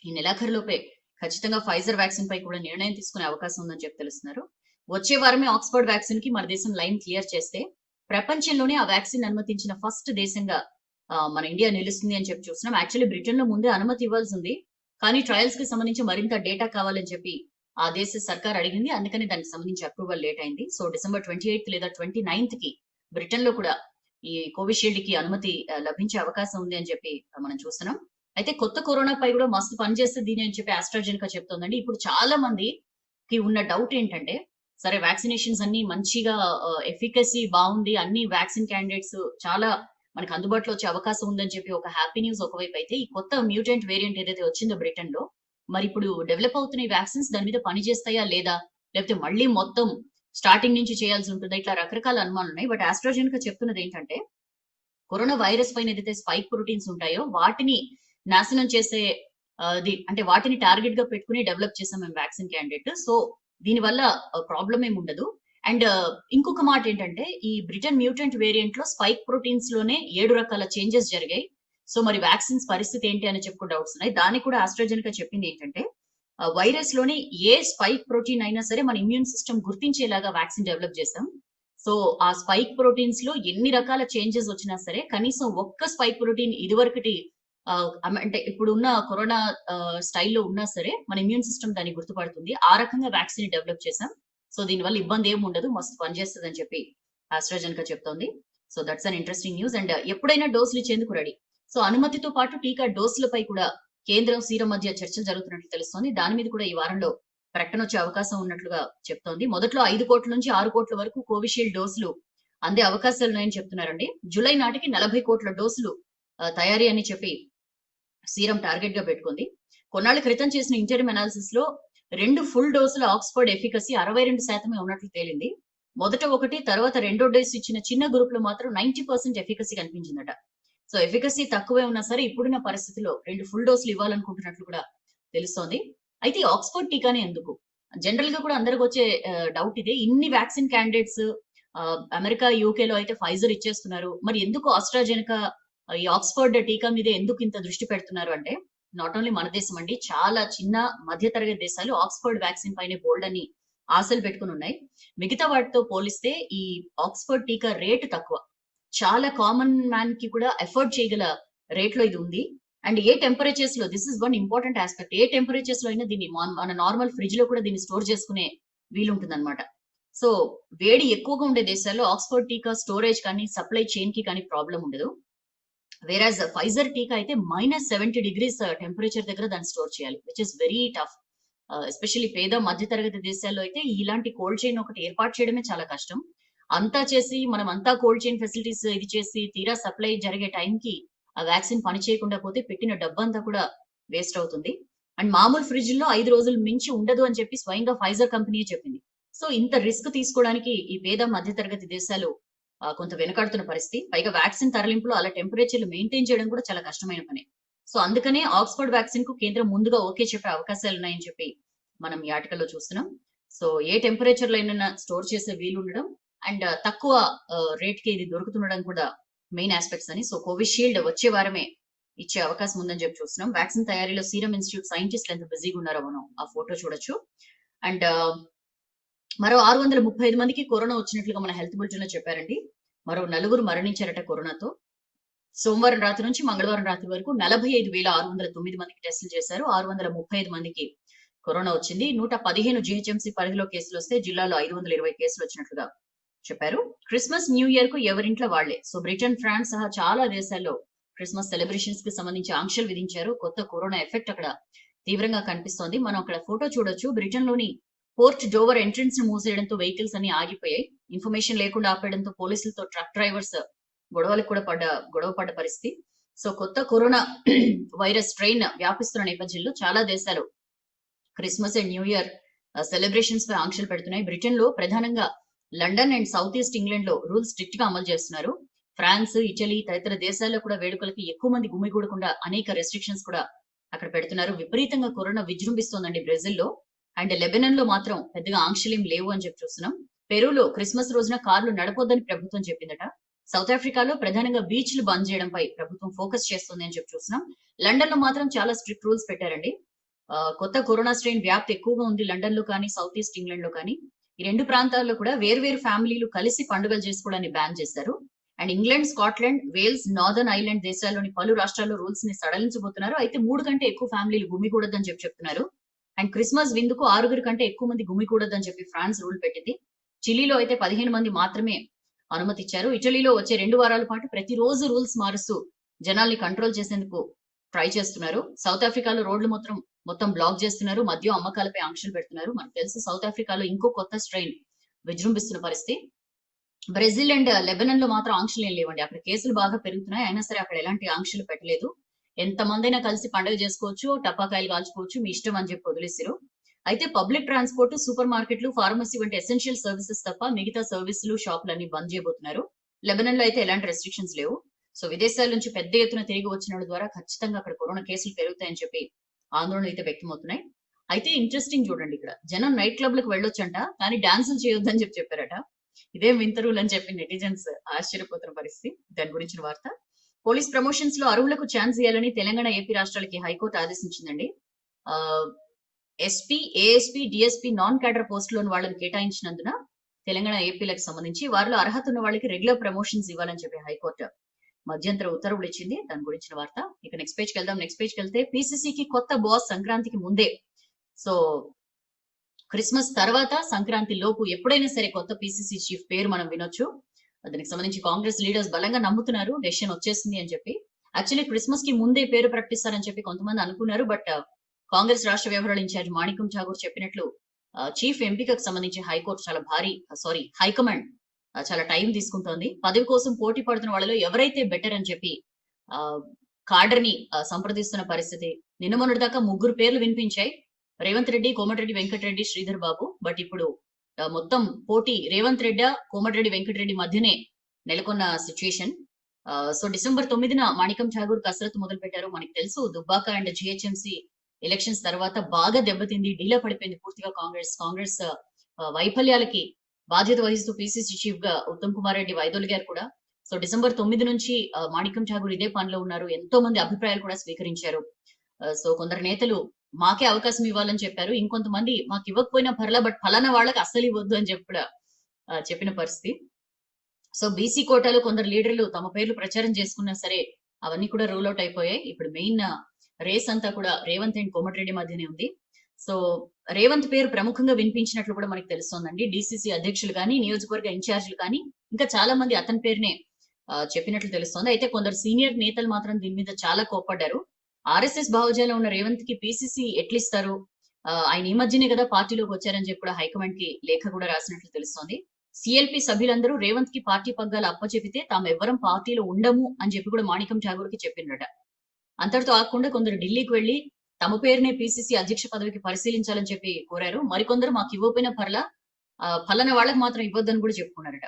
ఈ నెలాఖరులోపే ఖచ్చితంగా ఫైజర్ వ్యాక్సిన్ పై కూడా నిర్ణయం తీసుకునే అవకాశం ఉందని చెప్పి తెలుస్తున్నారు. వచ్చే వారమే ఆక్స్ఫర్డ్ వ్యాక్సిన్ కి మన దేశం లైన్ క్లియర్ చేస్తే ప్రపంచంలోనే ఆ వ్యాక్సిన్ అనుమతించిన ఫస్ట్ దేశంగా మన ఇండియా నిలుస్తుంది అని చెప్పి చూస్తున్నాం. యాక్చువల్లీ బ్రిటన్ లో ముందే అనుమతి ఇవ్వాల్సి ఉంది. కానీ ట్రయల్స్ కి సంబంధించి మరింత డేటా కావాలని చెప్పి ఆ దేశ సర్కార్ అడిగింది. అందుకని దానికి సంబంధించి అప్రూవల్ లేట్ అయింది. సో డిసెంబర్ 28 లేదా 29 కి బ్రిటన్ లో కూడా ఈ కోవిషీల్డ్ కి అనుమతి లభించే అవకాశం ఉంది అని చెప్పి మనం చూస్తున్నాం. అయితే కొత్త కరోనా పై కూడా మస్తు పనిచేస్తుంది దీని అని చెప్పి ఆస్ట్రాజెనికా చెప్తోందండి. ఇప్పుడు చాలా మందికి ఉన్న డౌట్ ఏంటంటే, సరే వ్యాక్సినేషన్స్ అన్ని మంచిగా ఎఫికసీ బాగుంది, అన్ని వ్యాక్సిన్ క్యాండిడేట్స్ చాలా మనకు అందుబాటులో వచ్చే అవకాశం ఉందని చెప్పి ఒక హ్యాపీ న్యూస్ ఒకవైపు అయితే, ఈ కొత్త మ్యూటెంట్ వేరియంట్ ఏదైతే వచ్చిందో బ్రిటన్ లో, మరి ఇప్పుడు డెవలప్ అవుతున్న ఈ వ్యాక్సిన్స్ దాని మీద పని చేస్తాయా లేదా, లేకపోతే మళ్ళీ మొత్తం స్టార్టింగ్ నుంచి చేయాల్సి ఉంటుందా, ఇట్లా రకరకాల అనుమానాలు ఉన్నాయి. బట్ ఆస్ట్రాజెనికా చెప్తున్నది ఏంటంటే, కరోనా వైరస్ పైన ఏదైతే స్పైక్ ప్రోటీన్స్ ఉంటాయో వాటిని నాశనం చేసే అంటే వాటిని టార్గెట్ గా పెట్టుకుని డెవలప్ చేసాం మేము వ్యాక్సిన్ క్యాండిడేట్. సో దీని వల్ల ప్రాబ్లం ఏమి ఉండదు. అండ్ ఇంకొక మాట ఏంటంటే, ఈ బ్రిటన్ మ్యూటెంట్ వేరియంట్ లో స్పైక్ ప్రోటీన్స్ లోనే 7 రకాల చేంజెస్ జరిగాయి. సో మరి వ్యాక్సిన్స్ పరిస్థితి ఏంటి అని చెప్పి డౌట్స్ ఉన్నాయి. దానికి కూడా ఆస్ట్రాజెనికా చెప్పింది ఏంటంటే, వైరస్ లోని ఏ స్పైక్ ప్రోటీన్ అయినా సరే మన ఇమ్యూన్ సిస్టమ్ గుర్తించేలాగా వ్యాక్సిన్ డెవలప్ చేసాం. సో ఆ స్పైక్ ప్రోటీన్స్ లో ఎన్ని రకాల చేంజెస్ వచ్చినా సరే కనీసం ఒక్క స్పైక్ ప్రోటీన్ ఇదివరకటి అంటే ఇప్పుడున్న కరోనా స్టైల్లో ఉన్నా సరే మన ఇమ్యూన్ సిస్టమ్ దాన్ని గుర్తుపడుతుంది. ఆ రకంగా వ్యాక్సిన్ డెవలప్ చేసాం. సో దీనివల్ల ఇబ్బంది ఏమి ఉండదు, మస్తు పనిచేస్తుంది అని చెప్పి ఆస్ట్రాజెనికా చెప్తోంది. So that's an interesting news. And ఎప్పుడైనా డోసులు ఇచ్చేందుకు రెడీ. సో అనుమతితో పాటు టీకా డోసులపై కూడా కేంద్రం సీరం మధ్య చర్చలు జరుగుతున్నట్లు తెలుస్తోంది. దాని మీద కూడా ఈ వారంలో ప్రకటన వచ్చే అవకాశం ఉన్నట్లుగా చెప్తోంది. మొదట్లో 5 కోట్ల నుంచి 6 కోట్ల వరకు కోవిషీల్డ్ డోసులు అందే అవకాశాలు ఉన్నాయని చెప్తున్నారండి. జూలై నాటికి 40 కోట్ల డోసులు తయారీ అని చెప్పి సీరం టార్గెట్ గా పెట్టుకుంది. కొన్నాళ్ల క్రితం చేసిన ఇంటరిమ్ అనాలిసిస్ లో 2 ఫుల్ డోసుల ఆక్స్ఫర్డ్ ఎఫికసీ 62% ఉన్నట్లు తేలింది. మొదట ఒకటి, తర్వాత రెండో డోస్ ఇచ్చిన చిన్న గ్రూప్ లో మాత్రం 90% ఎఫికసీ కనిపించిందట. సో ఎఫికసీ తక్కువే ఉన్నా సరే ఇప్పుడున్న పరిస్థితిలో 2 ఫుల్ డోసులు ఇవ్వాలనుకుంటున్నట్లు కూడా తెలుస్తోంది. అయితే ఆక్స్ఫర్డ్ టీకానే ఎందుకు? జనరల్ గా కూడా అందరికి వచ్చే డౌట్ ఇదే. ఇన్ని వ్యాక్సిన్ క్యాండిడేట్స్ అమెరికా, యూకే లో అయితే ఫైజర్ ఇచ్చేస్తున్నారు. మరి ఎందుకు ఆస్ట్రాజెనికా ఈ ఆక్స్ఫర్డ్ టీకా మీద ఎందుకు ఇంత దృష్టి పెడుతున్నారు అంటే, నాట్ ఓన్లీ మన దేశం అండి, చాలా చిన్న మధ్య తరగతి దేశాలు ఆక్స్ఫర్డ్ వ్యాక్సిన్ పైన బోల్డ్ అని ఆశలు పెట్టుకుని ఉన్నాయి. మిగతా వాటితో పోలిస్తే ఈ ఆక్స్ఫర్డ్ టీకా రేటు తక్కువ. చాలా కామన్ మ్యాన్ కి కూడా ఎఫోర్డ్ చేయగల రేట్ లో ఇది ఉంది. అండ్ ఏ టెంపరేచర్స్ లో, this is one important aspect, A temperatures లో అయినా దీన్ని మన నార్మల్ ఫ్రిడ్జ్ లో కూడా దీన్ని స్టోర్ చేసుకునే వీలుంటుంది అనమాట. సో వేడి ఎక్కువగా ఉండే దేశాల్లో ఆక్స్ఫర్డ్ టీకా స్టోరేజ్ కానీ సప్లై చైన్ కి కానీ ప్రాబ్లం ఉండదు. వేరాజ్ ఫైజర్ టీకా అయితే -70 degrees టెంపరేచర్ దగ్గర దాన్ని స్టోర్ చేయాలి, which is very tough. Especially పేద మధ్య తరగతి దేశాల్లో అయితే ఇలాంటి కోల్డ్ చైన్ ఒకటి ఏర్పాటు చేయడమే చాలా కష్టం. అంతా చేసి మనం అంతా కోల్డ్ చైన్ ఫెసిలిటీస్ ఇది చేసి తీరా సప్లై జరిగే టైంకి ఆ వ్యాక్సిన్ పని చేయకుండా పోతే పెట్టిన డబ్బంతా కూడా వేస్ట్ అవుతుంది. అండ్ మామూలు ఫ్రిడ్జ్ లో 5 రోజులు మించి ఉండదు అని చెప్పి స్వయంగా ఫైజర్ కంపెనీ చెప్పింది. సో ఇంత రిస్క్ తీసుకోవడానికి ఈ పేద మధ్య తరగతి దేశాలు కొంత వెనుకాడుతున్న పరిస్థితి. పైగా వ్యాక్సిన్ తరలింపులో అలా టెంపరేచర్లు మెయింటైన్ చేయడం కూడా చాలా కష్టమైన పని. సో అందుకనే ఆక్స్ఫర్డ్ వ్యాక్సిన్ కు కేంద్రం ముందుగా ఓకే చెప్పే అవకాశాలు ఉన్నాయని చెప్పి మనం ఈ ఆర్టికల్లో చూస్తున్నాం. సో ఏ టెంపరేచర్ లో అయినా స్టోర్ చేసే వీలు ఉండడం అండ్ తక్కువ రేట్ కి ఇది దొరుకుతుండడం కూడా మెయిన్ ఆస్పెక్ట్స్ అని. సో కోవిషీల్డ్ వచ్చే వారమే ఇచ్చే అవకాశం ఉందని చెప్పి చూస్తున్నాం. వ్యాక్సిన్ తయారీలో సీరం ఇన్స్టిట్యూట్ సైంటిస్టులు ఎంత బిజీగా ఉన్నారో మనం ఆ ఫోటో చూడొచ్చు. అండ్ మరో 635 మందికి కరోనా వచ్చినట్లుగా మన హెల్త్ బులెటిన్ లో చెప్పారండి. మరో 4 మరణించారట కరోనాతో. సోమవారం రాత్రి నుంచి మంగళవారం రాత్రి వరకు 45,609 మందికి టెస్టులు చేశారు. 635 మందికి కరోనా వచ్చింది. 115 జీహెచ్ఎంసీ పరిధిలో కేసులు వస్తే జిల్లాలో 520 కేసులు వచ్చినట్లుగా చెప్పారు. క్రిస్మస్, న్యూ ఇయర్ కు ఎవరింట్లో వాళ్లే. సో బ్రిటన్, ఫ్రాన్స్ సహా చాలా దేశాల్లో క్రిస్మస్ సెలబ్రేషన్స్ కి సంబంధించి ఆంక్షలు విధించారు. కొత్త కరోనా ఎఫెక్ట్ అక్కడ తీవ్రంగా కనిపిస్తోంది. మనం అక్కడ ఫోటో చూడొచ్చు. బ్రిటన్ లోని పోర్ట్ డోవర్ ఎంట్రన్స్ ను మూసేయడంతో వెహికల్స్ అన్ని ఆగిపోయాయి. ఇన్ఫర్మేషన్ లేకుండా ఆపేయడంతో పోలీసులతో ట్రక్ డ్రైవర్స్ గొడవలకు కూడా గొడవ పడ్డ పరిస్థితి. సో కొత్త కరోనా వైరస్ స్ట్రెయిన్ వ్యాపిస్తున్న నేపథ్యంలో చాలా దేశాలు Christmas and new year celebrations పై ఆంక్షలు పెడుతున్నాయి. బ్రిటన్ లో ప్రధానంగా London and south east England లో రూల్స్ స్ట్రిక్ట్ గా అమలు చేస్తున్నారు. ఫ్రాన్స్, ఇటలీ తదితర దేశాల్లో కూడా వేడుకలకి ఎక్కువ మంది గుమిగూడకుండా అనేక రెస్ట్రిక్షన్స్ కూడా అక్కడ పెడుతున్నారు. విపరీతంగా కరోనా విజృంభిస్తోందండి బ్రెజిల్లో. అండ్ లెబెనాన్ లో మాత్రం పెద్దగా ఆంక్షలేం లేవు అని చెప్పి చూస్తున్నాం. పెరూలో క్రిస్మస్ రోజున కార్లు నడపొద్దని ప్రభుత్వం చెప్పిందట. సౌత్ ఆఫ్రికాలో ప్రధానంగా బీచ్లు బంద్ చేయడంపై ప్రభుత్వం ఫోకస్ చేస్తుంది అని చెప్పి చూస్తున్నాం. లండన్ లో మాత్రం చాలా స్ట్రిక్ట్ రూల్స్ పెట్టారండి. కొత్త కరోనా స్ట్రెయిన్ వ్యాప్తి ఎక్కువగా ఉంది లండన్ లో కానీ సౌత్ ఈస్ట్ ఇంగ్లాండ్ లో కానీ. ఈ రెండు ప్రాంతాల్లో కూడా వేర్వేరు ఫ్యామిలీలు కలిసి పండుగలు చేసుకోవడాన్ని బ్యాన్ చేశారు. And England, Scotland, Wales, Northern Ireland దేశాల్లోని పలు రాష్ట్రాల్లో రూల్స్ ని సడలించబోతున్నారు. అయితే 3 కంటే ఎక్కువ ఫ్యామిలీలు గుమికూడదని చెప్తున్నారు. అండ్ క్రిస్మస్ విందుకు 6 కంటే ఎక్కువ మంది గుమికూడదని చెప్పి ఫ్రాన్స్ రూల్ పెట్టింది. చిలీలో అయితే 15 మంది మాత్రమే అనుమతి ఇచ్చారు. ఇటలీలో వచ్చే 2 వారాల పాటు ప్రతిరోజు రూల్స్ మారుస్తూ జనాల్ని కంట్రోల్ చేసేందుకు ట్రై చేస్తున్నారు. సౌత్ ఆఫ్రికాలో రోడ్లు మొత్తం బ్లాక్ చేస్తున్నారు. మద్యం అమ్మకాలపై ఆంక్షలు పెడుతున్నారు. మనకు తెలుసు సౌత్ ఆఫ్రికాలో ఇంకో కొత్త స్ట్రెయిన్ విజృంభిస్తున్న పరిస్థితి. బ్రెజిల్ అండ్ లెబనాన్ లో మాత్రం ఆంక్షలు ఏం లేవండి. అక్కడ కేసులు బాగా పెరుగుతున్నాయి. అయినా సరే అక్కడ ఎలాంటి ఆంక్షలు పెట్టలేదు. ఎంతమందైనా కలిసి పండుగ చేసుకోవచ్చు, టపాకాయలు కాల్చుకోవచ్చు, మీ ఇష్టం అని చెప్పి వదిలేసారు. అయితే పబ్లిక్ ట్రాన్స్పోర్ట్, సూపర్ మార్కెట్లు, ఫార్మసీ వంటి ఎసెన్షియల్ సర్వీసెస్ తప్ప మిగతా సర్వీసులు, షాపులన్నీ బంద్ చేయబోతున్నారు. లెబనాన్ లో అయితే ఎలాంటి రెస్ట్రిక్షన్స్ లేవు. సో విదేశాల నుంచి పెద్ద ఎత్తున తిరిగి వచ్చిన వాళ్ళ ద్వారా ఖచ్చితంగా అక్కడ కరోనా కేసులు పెరుగుతాయని చెప్పి ఆందోళనలు అయితే వ్యక్తమవుతున్నాయి. అయితే ఇంట్రెస్టింగ్ చూడండి, ఇక్కడ జనం నైట్ క్లబ్ లకు వెళ్ళొచ్చంట, కానీ డాన్సులు చేయొద్దని చెప్పారట. ఇదేం వింత రూల్ అని చెప్పి నెటిజన్స్ ఆశ్చర్యపోతున్న పరిస్థితి. దాని గురించిన వార్త. పోలీస్ ప్రమోషన్స్ లో అర్హులకు ఛాన్స్ ఇవ్వాలని తెలంగాణ, ఏపీ రాష్ట్రాలకి హైకోర్టు ఆదేశించిందండి. ఆ SP, ASP, DSP non cadre పోస్టులోని వాళ్ళని కేటాయించినందున తెలంగాణ, ఏపీలకు సంబంధించి వారిలో అర్హత ఉన్న వాళ్ళకి రెగ్యులర్ ప్రమోషన్స్ ఇవ్వాలని చెప్పి హైకోర్టు మధ్యంతర ఉత్తర్వులు ఇచ్చింది. దాని గురించిన వార్త. ఇక నెక్స్ట్ పేజ్కి వెళ్దాం. నెక్స్ట్ పేజ్కి వెళ్తే పిసిసికి కొత్త బాస్ సంక్రాంతికి ముందే. సో క్రిస్మస్ తర్వాత సంక్రాంతి లోపు ఎప్పుడైనా సరే కొత్త పిసిసి చీఫ్ పేరు మనం వినొచ్చు. దానికి సంబంధించి కాంగ్రెస్ లీడర్స్ బలంగా నమ్ముతున్నారు డెసిషన్ వచ్చేసింది అని చెప్పి. యాక్చువల్లీ క్రిస్మస్ కి ముందే పేరు ప్రకటిస్తారని చెప్పి కొంతమంది అనుకున్నారు. బట్ కాంగ్రెస్ రాష్ట్ర వ్యవహారాల ఇన్ఛార్జ్ మాణికం ఠాగూర్ చెప్పినట్లు చీఫ్ ఎంపికకు సంబంధించి హైకోర్టు చాలా హైకమాండ్ చాలా టైం తీసుకుంటోంది. పదవి కోసం పోటీ పడుతున్న వాళ్ళలో ఎవరైతే బెటర్ అని చెప్పి కార్డర్ ని సంప్రదిస్తున్న పరిస్థితి. నిన్న మొన్నటి దాకా 3 పేర్లు వినిపించాయి. రేవంత్ రెడ్డి, కోమటిరెడ్డి వెంకటరెడ్డి, శ్రీధర్ బాబు. బట్ ఇప్పుడు మొత్తం పోటీ రేవంత్ రెడ్డి, కోమటిరెడ్డి వెంకటరెడ్డి మధ్యనే నెలకొన్న సిచ్యుయేషన్. సో డిసెంబర్ 9న మాణికం ఠాగూర్ కసరత్తు మొదలు పెట్టారు. మనకి తెలుసు దుబ్బాక అండ్ జిహెచ్ఎంసీ ఎలక్షన్స్ తర్వాత బాగా దెబ్బతింది, డీలా పడిపోయింది పూర్తిగా కాంగ్రెస్ వైఫల్యాలకి బాధ్యత వహిస్తూ పిసిసి చీఫ్ గా ఉత్తమ్ కుమార్ రెడ్డి వైదొలిగారు కూడా. సో డిసెంబర్ 9 నుంచి మాణికం ఠాగూర్ ఇదే పనిలో ఉన్నారు. ఎంతో మంది అభిప్రాయాలు కూడా స్వీకరించారు. సో కొందరు నేతలు మాకే అవకాశం ఇవ్వాలని చెప్పారు. ఇంకొంతమంది మాకు ఇవ్వకపోయినా పర్లా, బట్ ఫలానా వాళ్ళకి అస్సలు ఇవ్వద్దు అని చెప్పి కూడా చెప్పిన పరిస్థితి. సో బీసీ కోటాలో కొందరు లీడర్లు తమ పేర్లు ప్రచారం చేసుకున్నా సరే అవన్నీ కూడా రూల్ అవుట్ అయిపోయాయి. ఇప్పుడు మెయిన్ రేస్ అంతా కూడా రేవంత్ అండ్ కోమటిరెడ్డి మధ్యనే ఉంది. సో రేవంత్ పేరు ప్రముఖంగా వినిపించినట్లు కూడా మనకి తెలుస్తోందండి. డిసిసి అధ్యక్షులు కానీ, నియోజకవర్గ ఇన్ఛార్జీలు కానీ ఇంకా చాలా మంది అతని పేరునే చెప్పినట్లు తెలుస్తోంది. అయితే కొందరు సీనియర్ నేతలు మాత్రం దీని మీద చాలా కోప్పడ్డారు. ఆర్ఎస్ఎస్ భావజాలం ఉన్న రేవంత్ కి పిసిసి ఎట్లిస్తారు, ఆయన ఈ మధ్యనే కదా పార్టీలోకి వచ్చారని చెప్పి కూడా హైకమాండ్ కి లేఖ కూడా రాసినట్లు తెలుస్తోంది. సిఎల్పి సభ్యులందరూ రేవంత్ కి పార్టీ పగ్గాలు అప్పచెపితే తాము ఎవ్వరం పార్టీలో ఉండము అని చెప్పి కూడా మాణికం ఠాగూర్ కి చెప్పిండ్రట. అంతటితో ఆకుండా కొందరు ఢిల్లీకి వెళ్లి తమ పేరునే పిసిసి అధ్యక్ష పదవికి పరిశీలించాలని చెప్పి కోరారు. మరికొందరు మాకు ఇవ్వకపోయినా పర్లా, ఫలానా వాళ్ళకి మాత్రం ఇవ్వద్దని కూడా చెప్పుకున్నారట.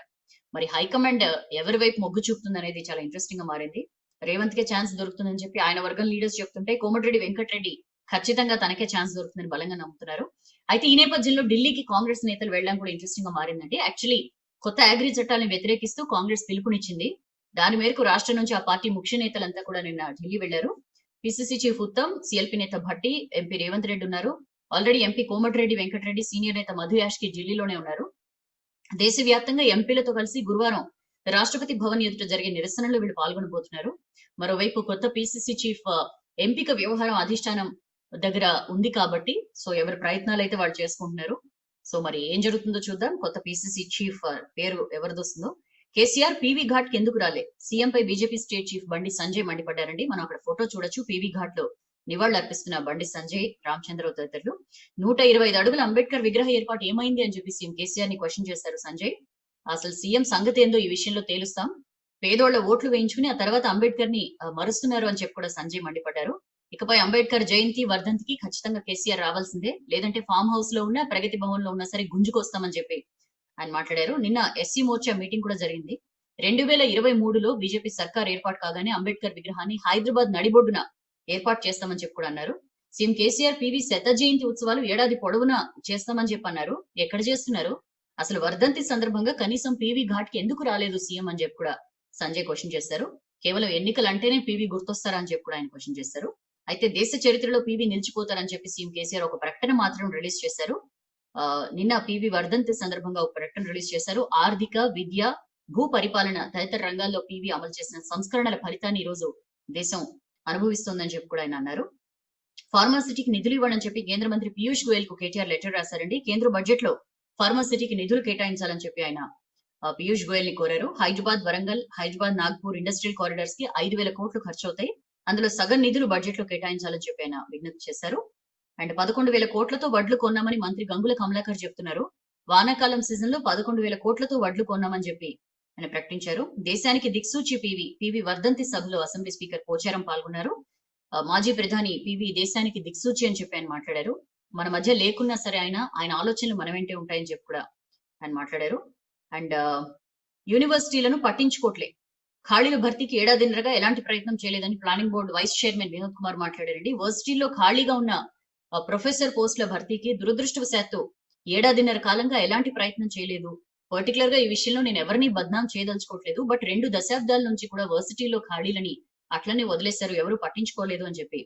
మరి హైకమాండ్ ఎవరి వైపు మొగ్గు చూపుతుంది అనేది చాలా ఇంట్రెస్టింగ్ గా మారింది. రేవంత్ కే ఛాన్స్ దొరుకుతుందని చెప్పి ఆయన వర్గం లీడర్స్ చెప్తుంటే, కోమటిరెడ్డి వెంకటరెడ్డి ఖచ్చితంగా తనకే ఛాన్స్ దొరుకుతుందని బలంగా నమ్ముతున్నారు. అయితే ఈ నేపథ్యంలో ఢిల్లీకి కాంగ్రెస్ నేతలు వెళ్ళడం కూడా ఇంట్రెస్టింగ్ గా మారిందండి. యాక్చువల్లీ కొత్త అగ్రి చట్టాలను వ్యతిరేకిస్తూ కాంగ్రెస్ పిలుపునిచ్చింది. దాని మేరకు రాష్ట్రం నుంచి ఆ పార్టీ ముఖ్య నేతలంతా కూడా నిన్న ఢిల్లీ వెళ్లారు. పిసిసి చీఫ్ ఉత్తమ్, సిఎల్పి నేత భట్టి, ఎంపీ రేవంత్ రెడ్డి ఉన్నారు. Already MP Komatireddy Venkatreddy, senior నేత మధు యాష్కి ఢిల్లీలోనే ఉన్నారు. దేశవ్యాప్తంగా ఎంపీలతో కలిసి గురువారం రాష్ట్రపతి భవన్ ఎదుట జరిగే నిరసనలో వీళ్ళు పాల్గొనబోతున్నారు. మరోవైపు కొత్త పిసిసి చీఫ్ ఎంపిక వ్యవహారం అధిష్టానం దగ్గర ఉంది కాబట్టి సో ఎవరి ప్రయత్నాలు అయితే వాళ్ళు చేసుకుంటున్నారు. సో మరి ఏం జరుగుతుందో చూద్దాం. కొత్త పిసిసి చీఫ్ పేరు ఎవరిదొస్తుందో. కేసీఆర్ పీవీ ఘాట్ కి ఎందుకు రాలే? సీఎం పై BJP state chief Bandi Sanjay మండిపడ్డారండి. మనం అక్కడ ఫోటో చూడొచ్చు. పీవీ ఘాట్ లో నివాళులు అర్పిస్తున్న బండి సంజయ్, రామచంద్రరావు తదితరులు. 125 అడుగుల అంబేద్కర్ విగ్రహ ఏర్పాటు ఏమైంది అని చెప్పి సీఎం కేసీఆర్ ని క్వశ్చన్ చేశారు సంజయ్. అసలు సీఎం సంగతి ఏందో ఈ విషయంలో తేలుస్తాం. పేదోళ్ల ఓట్లు వేయించుకుని ఆ తర్వాత అంబేద్కర్ ని మరుస్తున్నారు అని చెప్పి కూడా సంజయ్ మండిపడ్డారు. ఇకపై అంబేద్కర్ జయంతి, వర్ధంతికి ఖచ్చితంగా కేసీఆర్ రావాల్సిందే, లేదంటే ఫామ్ హౌస్ లో ఉన్న, ప్రగతి భవన్ లో ఉన్నా సరే గుంజుకొస్తామని చెప్పి ఆయన మాట్లాడారు. నిన్న ఎస్సీ మోర్చా మీటింగ్ కూడా జరిగింది. 2023లో బీజేపీ సర్కార్ ఏర్పాటు కాగానే అంబేద్కర్ విగ్రహాన్ని హైదరాబాద్ నడిబొడ్డున ఏర్పాటు చేస్తామని చెప్పి కూడా అన్నారు. సీఎం కేసీఆర్ పీవీ శత జయంతి ఉత్సవాలు ఏడాది పొడవునా చేస్తామని చెప్పి అన్నారు. ఎక్కడ చేస్తున్నారు? అసలు వర్ధంతి సందర్భంగా కనీసం పీవీ ఘాట్ కి ఎందుకు రాలేదు సీఎం అని చెప్పి కూడా సంజయ్ క్వశ్చన్ చేశారు. కేవలం ఎన్నికలు అంటేనే పీవీ గుర్తొస్తారా అని చెప్పి కూడా ఆయన క్వశ్చన్ చేశారు. అయితే దేశ చరిత్రలో పీవీ నిలిచిపోతారని చెప్పి సీఎం కేసీఆర్ ఒక ప్రకటన మాత్రం రిలీజ్ చేశారు. నిన్న పీవీ వర్ధంతి సందర్భంగా ఒక ప్రకటన రిలీజ్ చేశారు. ఆర్థిక, విద్య, భూ పరిపాలన తదితర రంగాల్లో పీవీ అమలు చేసిన సంస్కరణల ఫలితాన్ని ఈ రోజు దేశం అనుభవిస్తోందని చెప్పి కూడా ఆయన అన్నారు. ఫార్మాసిటీకి నిధులు ఇవ్వడని చెప్పి కేంద్ర మంత్రి పీయూష్ గోయల్ కు కేటీఆర్ లెటర్ రాశారండి. కేంద్ర బడ్జెట్ లో ఫార్మాసిటీకి నిధులు కేటాయించాలని చెప్పి ఆయన పీయూష్ గోయల్ ని కోరారు. హైదరాబాద్ వరంగల్, హైదరాబాద్ నాగ్పూర్ ఇండస్ట్రియల్ కారిడార్స్ కి 5,000 కోట్లు ఖర్చు అవుతాయి. అందులో సగం నిధులు బడ్జెట్ లో కేటాయించాలని చెప్పి ఆయన విజ్ఞప్తి చేశారు. అండ్ 11,000 కోట్లతో వడ్లు కొన్నామని మంత్రి గంగుల కమలాకర్ చెప్తున్నారు. వానాకాలం సీజన్ లో 11,000 కోట్లతో వడ్లు కొన్నామని చెప్పి ఆయన ప్రకటించారు. దేశానికి దిక్సూచి పివి వర్ధంతి సభలో అసెంబ్లీ స్పీకర్ పోచారం పాల్గొన్నారు. మాజీ ప్రధాని పివి దేశానికి దిక్సూచి అని చెప్పి ఆయన మాట్లాడారు. మన మధ్య లేకున్నా సరే ఆయన ఆలోచనలు మన వెంటే ఉంటాయని చెప్పి కూడా ఆయన మాట్లాడారు. అండ్ యూనివర్సిటీలను పట్టించుకోవట్లే, ఖాళీల భర్తీకి ఏడాదిన్నరగా ఎలాంటి ప్రయత్నం చేయలేదని planning board vice chairman Vinod Kumar మాట్లాడారండి. వర్సిటీల్లో ఖాళీగా ఉన్న ప్రొఫెసర్ పోస్టుల భర్తీకి దురదృష్టవశాత్తు ఏడాదిన్నర కాలంగా ఎలాంటి ప్రయత్నం చేయలేదు. పర్టికులర్ గా ఈ విషయంలో నేను ఎవరిని బద్నాం చేయదలుచుకోవట్లేదు. బట్ 2 దశాబ్దాల నుంచి కూడా వర్సిటీలో ఖాళీలని అట్లనే వదిలేశారు, ఎవరు పట్టించుకోలేదు అని చెప్పి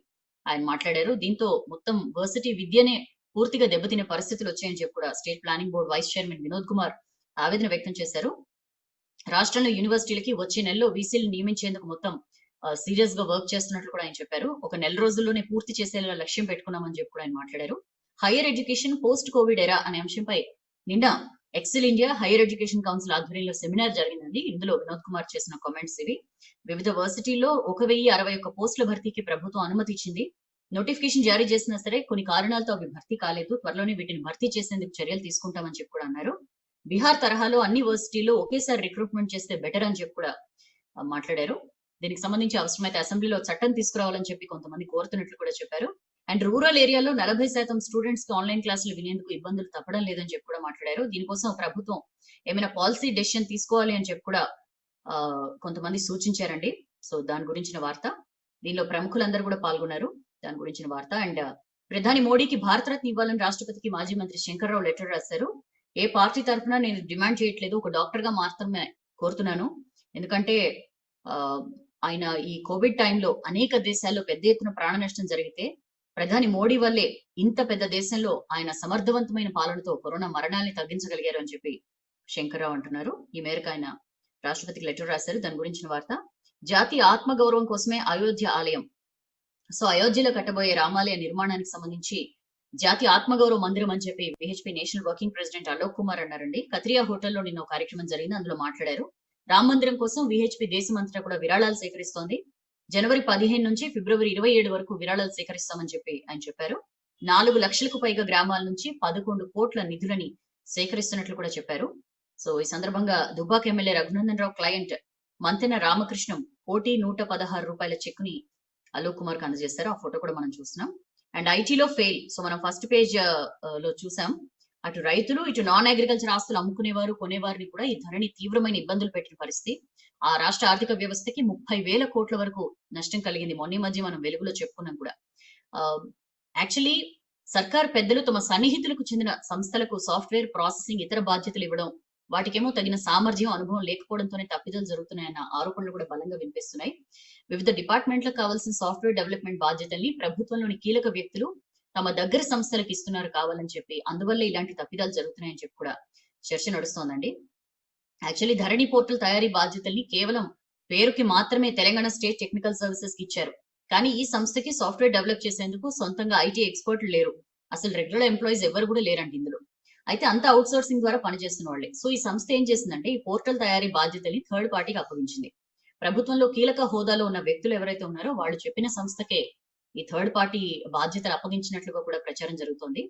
ఆయన మాట్లాడారు. దీంతో మొత్తం వర్సిటీ విద్యనే పూర్తిగా దెబ్బతినే పరిస్థితులు వచ్చాయని చెప్పి కూడా state planning board vice chairman Vinod Kumar ఆవేదన వ్యక్తం చేశారు. రాష్ట్రంలో యూనివర్సిటీలకి వచ్చే నెలలో వీసీలు నియమించేందుకు మొత్తం సీరియస్ గా వర్క్ చేస్తున్నట్లు కూడా ఆయన చెప్పారు. ఒక నెల రోజుల్లోనే పూర్తి చేసేలా లక్ష్యం పెట్టుకున్నామని చెప్పి కూడా ఆయన మాట్లాడారు. హైయర్ ఎడ్యుకేషన్ పోస్ట్ కోవిడ్ ఎరా అనే అంశంపై నిన్న Excel India higher education council ఆధ్వర్యంలో సెమినార్ జరిగిందండి. ఇందులో వినోద్ కుమార్ చేసిన కామెంట్స్ ఇవి. వివిధ వర్సిటీల్లో 1,061 పోస్టుల భర్తీకి ప్రభుత్వం అనుమతి ఇచ్చింది. నోటిఫికేషన్ జారీ చేసినా సరే కొన్ని కారణాలతో అవి భర్తీ కాలేదు. త్వరలోనే వీటిని భర్తీ చేసేందుకు చర్యలు తీసుకుంటామని చెప్పి కూడా అన్నారు. బీహార్ తరహాలో అన్ని వర్సిటీల్లో ఒకేసారి రిక్రూట్మెంట్ చేస్తే బెటర్ అని చెప్పి కూడా మాట్లాడారు. దీనికి సంబంధించి అవసరమైతే అసెంబ్లీలో చట్టం తీసుకురావాలని చెప్పి కొంతమంది కోరుతున్నట్లు కూడా చెప్పారు. అండ్ రూరల్ ఏరియాలో 40% స్టూడెంట్స్ కి ఆన్లైన్ క్లాసులు వినేందుకు ఇబ్బందులు తప్పడం లేదని చెప్పి కూడా మాట్లాడారు. దీనికోసం ప్రభుత్వం ఏమైనా పాలసీ డెసిషన్ తీసుకోవాలి అని చెప్పి కూడా కొంతమంది సూచించారండి. సో దాని గురించిన వార్త, దీనిలో ప్రముఖులందరూ కూడా పాల్గొన్నారు. దాని గురించిన వార్త. అండ్ ప్రధాని మోడీకి భారతరత్న ఇవ్వాలని రాష్ట్రపతికి మాజీ మంత్రి శంకర్రావు లెటర్ రాశారు. ఏ పార్టీ తరఫున నేను డిమాండ్ చేయట్లేదు, ఒక డాక్టర్ గా మాత్రమే కోరుతున్నాను. ఎందుకంటే ఆయన ఈ కోవిడ్ టైంలో అనేక దేశాల్లో పెద్ద ఎత్తున ప్రాణ నష్టం జరిగితే ప్రధాని మోడీ వల్లే ఇంత పెద్ద దేశంలో ఆయన సమర్థవంతమైన పాలనతో కరోనా మరణాన్ని తగ్గించగలిగారు అని చెప్పి శంకర్రావు అంటున్నారు. ఈ మేరకు ఆయన రాష్ట్రపతికి లెటర్ రాశారు. దాని గురించిన వార్త. జాతీయ ఆత్మగౌరవం కోసమే అయోధ్య ఆలయం. సో అయోధ్యలో కట్టబోయే రామాలయ నిర్మాణానికి సంబంధించి జాతీయ ఆత్మగౌరవ మందిరం అని చెప్పి VHP national working president Alok Kumar అన్నారండి. కత్రియా హోటల్లో నిన్న కార్యక్రమం జరిగింది, అందులో మాట్లాడారు. రామ మందిరం కోసం విహెచ్పి దేశమంతటా కూడా విరాళాలు సేకరిస్తోంది. జనవరి 15 నుంచి ఫిబ్రవరి 27 వరకు విరాళాలు సేకరిస్తామని చెప్పి ఆయన చెప్పారు. 4 లక్షలకు పైగా గ్రామాల నుంచి 11 కోట్ల నిధులని సేకరిస్తున్నట్లు కూడా చెప్పారు. సో ఈ సందర్భంగా దుబ్బాక ఎమ్మెల్యే రఘునందన్ రావు క్లయింట్ మంతెన రామకృష్ణం కోటి 116 రూపాయల చెక్కుని అలోక్ కుమార్ కు అందజేశారు. ఆ ఫోటో కూడా మనం చూస్తున్నాం. అండ్ ఐటీలో ఫెయిల్. సో మనం ఫస్ట్ పేజ్ లో చూసాం. అటు రైతులు, ఇటు నాన్ అగ్రికల్చర్ ఆస్తులు అమ్ముకునేవారు, కొనేవారిని కూడా ఈ ధరణి తీవ్రమైన ఇబ్బందులు పెట్టిన పరిస్థితి. ఆ రాష్ట్ర ఆర్థిక వ్యవస్థకి 30,000 కోట్ల వరకు నష్టం కలిగింది. మొన్న మధ్య మనం వెలుగులో చెప్పుకున్నాం కూడా. యాక్చువల్లీ సర్కార్ పెద్దలు తమ సన్నిహితులకు చెందిన సంస్థలకు సాఫ్ట్వేర్ ప్రాసెసింగ్ ఇతర బాధ్యతలు ఇవ్వడం, వాటికేమో తగిన సామర్థ్యం, అనుభవం లేకపోవడంతోనే తప్పిదాలు జరుగుతున్నాయన్న ఆరోపణలు కూడా బలంగా వినిపిస్తున్నాయి. వివిధ డిపార్ట్మెంట్లకు కావాల్సిన సాఫ్ట్వేర్ డెవలప్మెంట్ బాధ్యతల్ని ప్రభుత్వంలోని కీలక వ్యక్తులు తమ దగ్గర సంస్థలకు ఇస్తున్నారు కావాలని చెప్పి, అందువల్ల ఇలాంటి తప్పిదాలు జరుగుతున్నాయని చెప్పి కూడా చర్చ నడుస్తోందండి. యాక్చువల్లీ ధరణి పోర్టల్ తయారీ బాధ్యతల్ని కేవలం పేరుకి మాత్రమే తెలంగాణ స్టేట్ టెక్నికల్ సర్వీసెస్ కి ఇచ్చారు. కానీ ఈ సంస్థకి సాఫ్ట్వేర్ డెవలప్ చేసేందుకు సొంతంగా ఐటీ ఎక్స్పర్ట్లు లేరు. అసలు రెగ్యులర్ ఎంప్లాయీస్ ఎవరు కూడా లేరండి ఇందులో. అయితే అంతా అవుట్ సోర్సింగ్ ద్వారా పనిచేస్తున్న వాళ్ళే. సో ఈ సంస్థ ఏం చేసిందంటే ఈ పోర్టల్ తయారీ బాధ్యతల్ని థర్డ్ పార్టీకి అప్పగించింది. ప్రభుత్వంలో కీలక హోదాలో ఉన్న వ్యక్తులు ఎవరైతే ఉన్నారో వాళ్ళు చెప్పిన సంస్థకే ఈ థర్డ్ పార్టీ బాధ్యతలు అప్పగించినట్లుగా కూడా ప్రచారం జరుగుతోంది.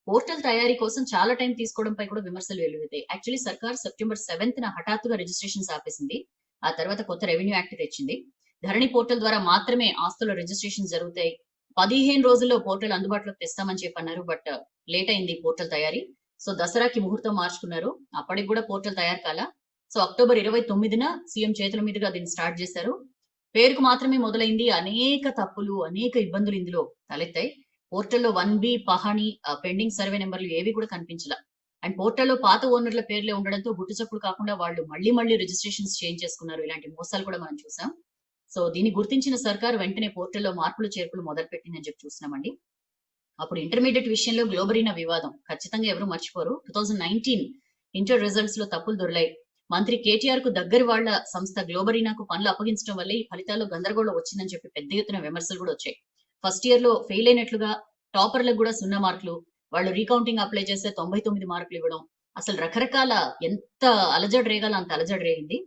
పోర్టల్ తయారీ కోసం చాలా టైం తీసుకోవడంపై కూడా విమర్శలు వెల్లువెత్తాయి. యాక్చువల్లీ సర్కార్ సెప్టెంబర్ 7న హఠాత్తుగా రిజిస్ట్రేషన్స్ ఆపేసింది. ఆ తర్వాత కొత్త రెవెన్యూ యాక్ట్ తెచ్చింది. ధరణి పోర్టల్ ద్వారా మాత్రమే ఆస్తుల రిజిస్ట్రేషన్ జరుగుతాయి. 15 రోజుల్లో పోర్టల్ అందుబాటులోకి తెస్తామని చెప్పి అన్నారు. బట్ లేట్ అయింది పోర్టల్ తయారీ. సో దసరాకి ముహూర్తం మార్చుకున్నారు. అప్పటికి కూడా పోర్టల్ తయారు కాల. సో అక్టోబర్ 29న సీఎం చేతుల మీదుగా దీన్ని స్టార్ట్ చేశారు. పేరుకు మాత్రమే మొదలైంది. అనేక తప్పులు, అనేక ఇబ్బందులు ఇందులో తలెత్తాయి. పోర్టల్లో 1B పహాణి పెండింగ్ సర్వే నెంబర్లు ఏవి కూడా కనిపించలా. అండ్ పోర్టల్లో పాత ఓనర్ల పేర్లే ఉండడంతో గుట్టుచప్పుడు కాకుండా వాళ్ళు మళ్ళీ రిజిస్ట్రేషన్స్ చేంజ్ చేసుకున్నారు. ఇలాంటి మోసాలు కూడా మనం చూసాం. సో దీన్ని గుర్తించిన సర్కార్ వెంటనే పోర్టల్లో మార్పులు చేర్పులు మొదలుపెట్టిందని చెప్పి చూస్తున్నామండి. అప్పుడు ఇంటర్మీడియట్ విషయంలో గ్లోబరీనా వివాదం ఖచ్చితంగా ఎవరు మర్చిపోరు. 2019 ఇంటర్ రిజల్ట్స్ లో తప్పులు దొరలాయి. మంత్రి కేటీఆర్ కు దగ్గర వాళ్ళ సంస్థ గ్లోబరీనాకు పనులు అప్పగించడం వల్లే ఈ ఫలితాల్లో గందరగోళం వచ్చిందని చెప్పి పెద్ద ఎత్తున విమర్శలు కూడా వచ్చాయి. ఫస్ట్ ఇయర్ లో ఫెయిల్ అయినట్లుగా టాపర్లకు కూడా 0 మార్కులు, వాళ్ళు రీకౌంటింగ్ అప్లై చేస్తే 99 మార్కులు ఇవ్వడం, అసలు రకరకాల ఎంత అలజడి రేగాలో అంత అలజడి రేగింది.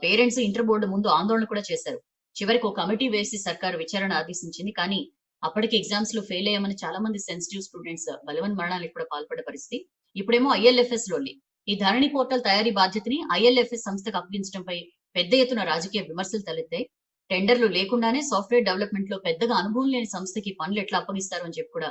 పేరెంట్స్ ఇంటర్ బోర్డు ముందు ఆందోళన కూడా చేశారు. చివరికి ఒక కమిటీ వేసి సర్కారు విచారణ ఆదేశించింది. కానీ అప్పటికి ఎగ్జామ్స్ లో ఫెయిల్ అయ్యామని చాలా మంది సెన్సిటివ్ స్టూడెంట్స్ బలవన్ మరణాలకు కూడా పాల్పడ్డ పరిస్థితి. ఇప్పుడేమో ఐఎల్ఎఫ్ఎస్ లోని ఈ ధరణి పోర్టల్ తయారీ బాధ్యతని ఐఎల్ఎఫ్ఎస్ సంస్థకు అప్పగించడంపై పెద్ద ఎత్తున రాజకీయ విమర్శలు తలెత్తాయి. టెండర్లు లేకుండానే సాఫ్ట్వేర్ డెవలప్మెంట్ లో పెద్దగా అనుభవం లేని సంస్థకి పనులు ఎట్లా అప్పగిస్తారు అని చెప్పి కూడా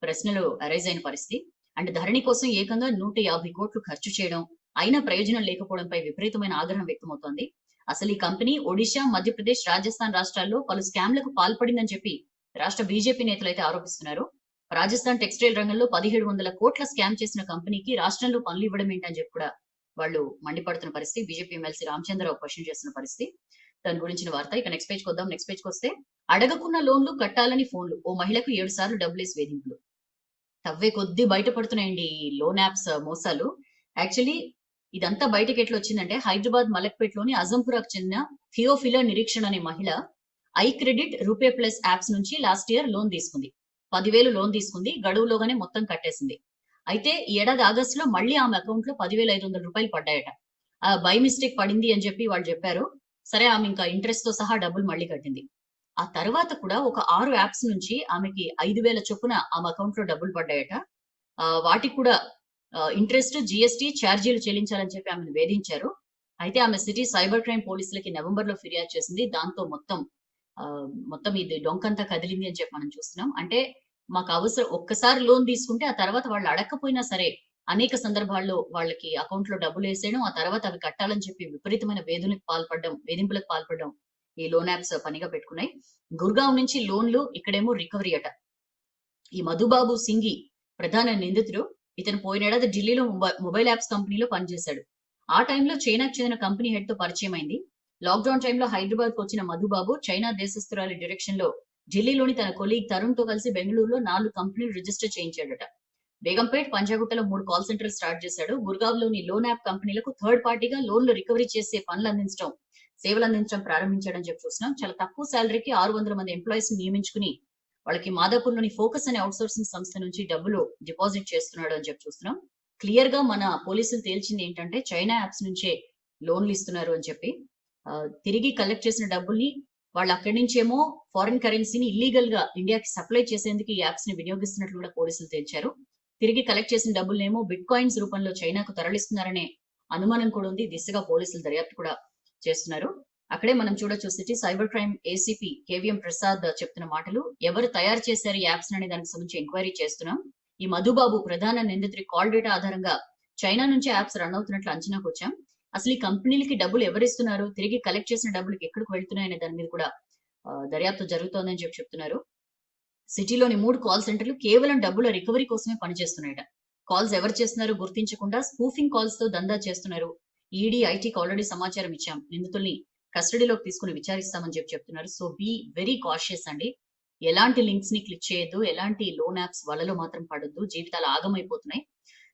ప్రశ్నలు అరైజ్ అయిన పరిస్థితి. అండ్ ధరణి కోసం ఏకంగా 150 కోట్లు ఖర్చు చేయడం అయినా ప్రయోజనం లేకపోవడంపై విపరీతమైన ఆగ్రహం వ్యక్తమవుతోంది. అసలు ఈ కంపెనీ ఒడిశా, మధ్యప్రదేశ్, రాజస్థాన్ రాష్ట్రాల్లో పలు స్కామ్లకు పాల్పడిందని చెప్పి రాష్ట్ర బీజేపీ నేతలు అయితే ఆరోపిస్తున్నారు. రాజస్థాన్ టెక్స్టైల్ రంగంలో 1700 కోట్ల స్కామ్ చేసిన కంపెనీకి రాష్ట్రంలో పనులు ఇవ్వడం ఏంటని చెప్పి కూడా వాళ్ళు మండిపడుతున్న పరిస్థితి. బీజేపీ ఎమ్మెల్సీ రామచంద్రరావు క్వశ్చన్ చేస్తున్న పరిస్థితి. దాని గురించిన వార్త. ఇక నెక్స్ట్ పేజ్ వద్దాం. నెక్స్ట్ పేజ్ వస్తే అడగకున్న లోన్లు కట్టాలని ఫోన్లు, ఓ మహిళకు 7 సార్లు డబ్బులేసి వేధింపులు. తవ్వే కొద్ది బయటపడుతున్నాయండి ఈ లోన్ యాప్స్ మోసాలు. యాక్చువల్లీ ఇదంతా బయటకి ఎట్లా వచ్చిందంటే హైదరాబాద్ మలక్పేట్లోని అజంపురాకు చెందిన థియోఫిలా నిరీక్షణ అనే మహిళ I credit, RuPay plus apps నుంచి లాస్ట్ ఇయర్ లోన్ తీసుకుంది. 10,000 లోన్ తీసుకుంది. గడువులోగానే మొత్తం కట్టేసింది. అయితే ఈ ఏడాది ఆగస్టులో మళ్ళీ ఆమె అకౌంట్ లో 10,500 రూపాయలు పడ్డాయట. బై మిస్టేక్ పడింది అని చెప్పి వాళ్ళు చెప్పారు. సరే, ఆమె ఇంకా ఇంట్రెస్ట్ తో సహా డబ్బులు మళ్ళీ కట్టింది. ఆ తర్వాత కూడా ఒక 6 యాప్స్ నుంచి ఆమెకి 5,000 చొప్పున ఆమె అకౌంట్ లో డబ్బులు పడ్డాయట. వాటికి కూడా ఇంట్రెస్ట్, జిఎస్టీ ఛార్జీలు చెల్లించాలని చెప్పి ఆమెను వేధించారు. అయితే ఆమె సిటీ సైబర్ క్రైమ్ పోలీసులకి నవంబర్ లో ఫిర్యాదు చేసింది. దాంతో మొత్తం ఇది డొంకంతా కదిలింది అని చెప్పి మనం చూస్తున్నాం. అంటే మాకు అవసరం, ఒక్కసారి లోన్ తీసుకుంటే ఆ తర్వాత వాళ్ళు అడగకపోయినా సరే అనేక సందర్భాల్లో వాళ్ళకి అకౌంట్ లో డబ్బులు వేసేయడం, ఆ తర్వాత అవి కట్టాలని చెప్పి విపరీతమైన వేధింపులకు పాల్పడడం ఈ లోన్ యాప్స్ పనిగా పెట్టుకున్నాయి. గుర్గావ్ నుంచి లోన్లు, ఇక్కడేమో రికవరీ అట. ఈ మధుబాబు సింగి ప్రధాన నిందితుడు. ఇతను పోయినేడాది ఢిల్లీలో మొబైల్ యాప్స్ కంపెనీలో పనిచేశాడు. ఆ టైంలో చైనాకు చెందిన కంపెనీ హెడ్ తో పరిచయం అయింది. లాక్డౌన్ టైంలో హైదరాబాద్ కు వచ్చిన మధుబాబు చైనా దేశస్తురాలి డైరెక్షన్ లో ఢిల్లీలోని తన కొలీగ్ తరుణ్ తో కలిసి బెంగళూరులో 4 కంపెనీలు రిజిస్టర్ చేయించాడట. బేగంపేట్, పంజాగుట్టలో 3 కాల్ సెంటర్లు స్టార్ట్ చేశాడు. గుర్గావ్ లోని లోన్ యాప్ కంపెనీలకు థర్డ్ పార్టీగా లోన్లు రికవరీ చేసే సేవలు అందించడం ప్రారంభించాడని చెప్పి చూస్తున్నాం. చాలా తక్కువ శాలరీకి 600 మంది ఎంప్లాయీస్ నియమించుకుని వాళ్ళకి మాదాపూర్లోని ఫోకస్ అనే అవుట్ సోర్సింగ్ సంస్థ నుంచి డబ్బులు డిపాజిట్ చేస్తున్నాడు అని చెప్పి చూస్తున్నాం. క్లియర్ గా మన పోలీసులు తేల్చింది ఏంటంటే చైనా యాప్స్ నుంచే లోన్లు ఇస్తున్నారు అని చెప్పి. తిరిగి కలెక్ట్ చేసిన డబ్బుల్ని వాళ్ళు అక్కడి నుంచేమో ఫారిన్ కరెన్సీని ఇల్లీగల్ గా ఇండియాకి సప్లై చేసేందుకు ఈ యాప్స్ ని వినియోగిస్తున్నట్లు కూడా పోలీసులు తేల్చారు. తిరిగి కలెక్ట్ చేసిన డబ్బులనేమో బిట్ కాయిన్స్ రూపంలో చైనాకు తరలిస్తున్నారనే అనుమానం కూడా ఉంది. దిశగా పోలీసులు దర్యాప్తు కూడా చేస్తున్నారు. అక్కడే మనం చూడొచ్చు, city cyber crime ACP KVM Prasad చెప్తున్న మాటలు. ఎవరు తయారు చేశారు ఈ యాప్స్ అనే దానికి సంబంధించి ఎంక్వైరీ చేస్తున్నాం. ఈ మధుబాబు ప్రధాన నిందితుడి కాల్ డేటా ఆధారంగా చైనా నుంచి యాప్స్ రన్ అవుతున్నట్లు అంచనాకు వచ్చాం. అసలు ఈ కంపెనీలకి డబ్బులు ఎవరిస్తున్నారు, తిరిగి కలెక్ట్ చేసిన డబ్బులకి ఎక్కడికి వెళ్తున్నాయనే దాని మీద కూడా దర్యాప్తు జరుగుతోందని చెప్పి చెప్తున్నారు. సిటీలోని 3 కాల్ సెంటర్లు కేవలం డబ్బుల రికవరీ కోసమే పనిచేస్తున్నాయట. కాల్స్ ఎవరు చేస్తున్నారో గుర్తించకుండా స్పూఫింగ్ కాల్స్ తో దందా చేస్తున్నారు. ఈడీ, ఐటీకి ఆల్రెడీ సమాచారం ఇచ్చాం. నిందితుల్ని కస్టడీలోకి తీసుకుని విచారిస్తామని చెప్పి చెప్తున్నారు. సో బీ వెరీ కాషియస్ అండి. ఎలాంటి లింక్స్ ని క్లిక్ చేయొద్దు, ఎలాంటి లోన్ యాప్స్ వలలో మాత్రం పడొద్దు. జీవితాలు ఆగమైపోతున్నాయి.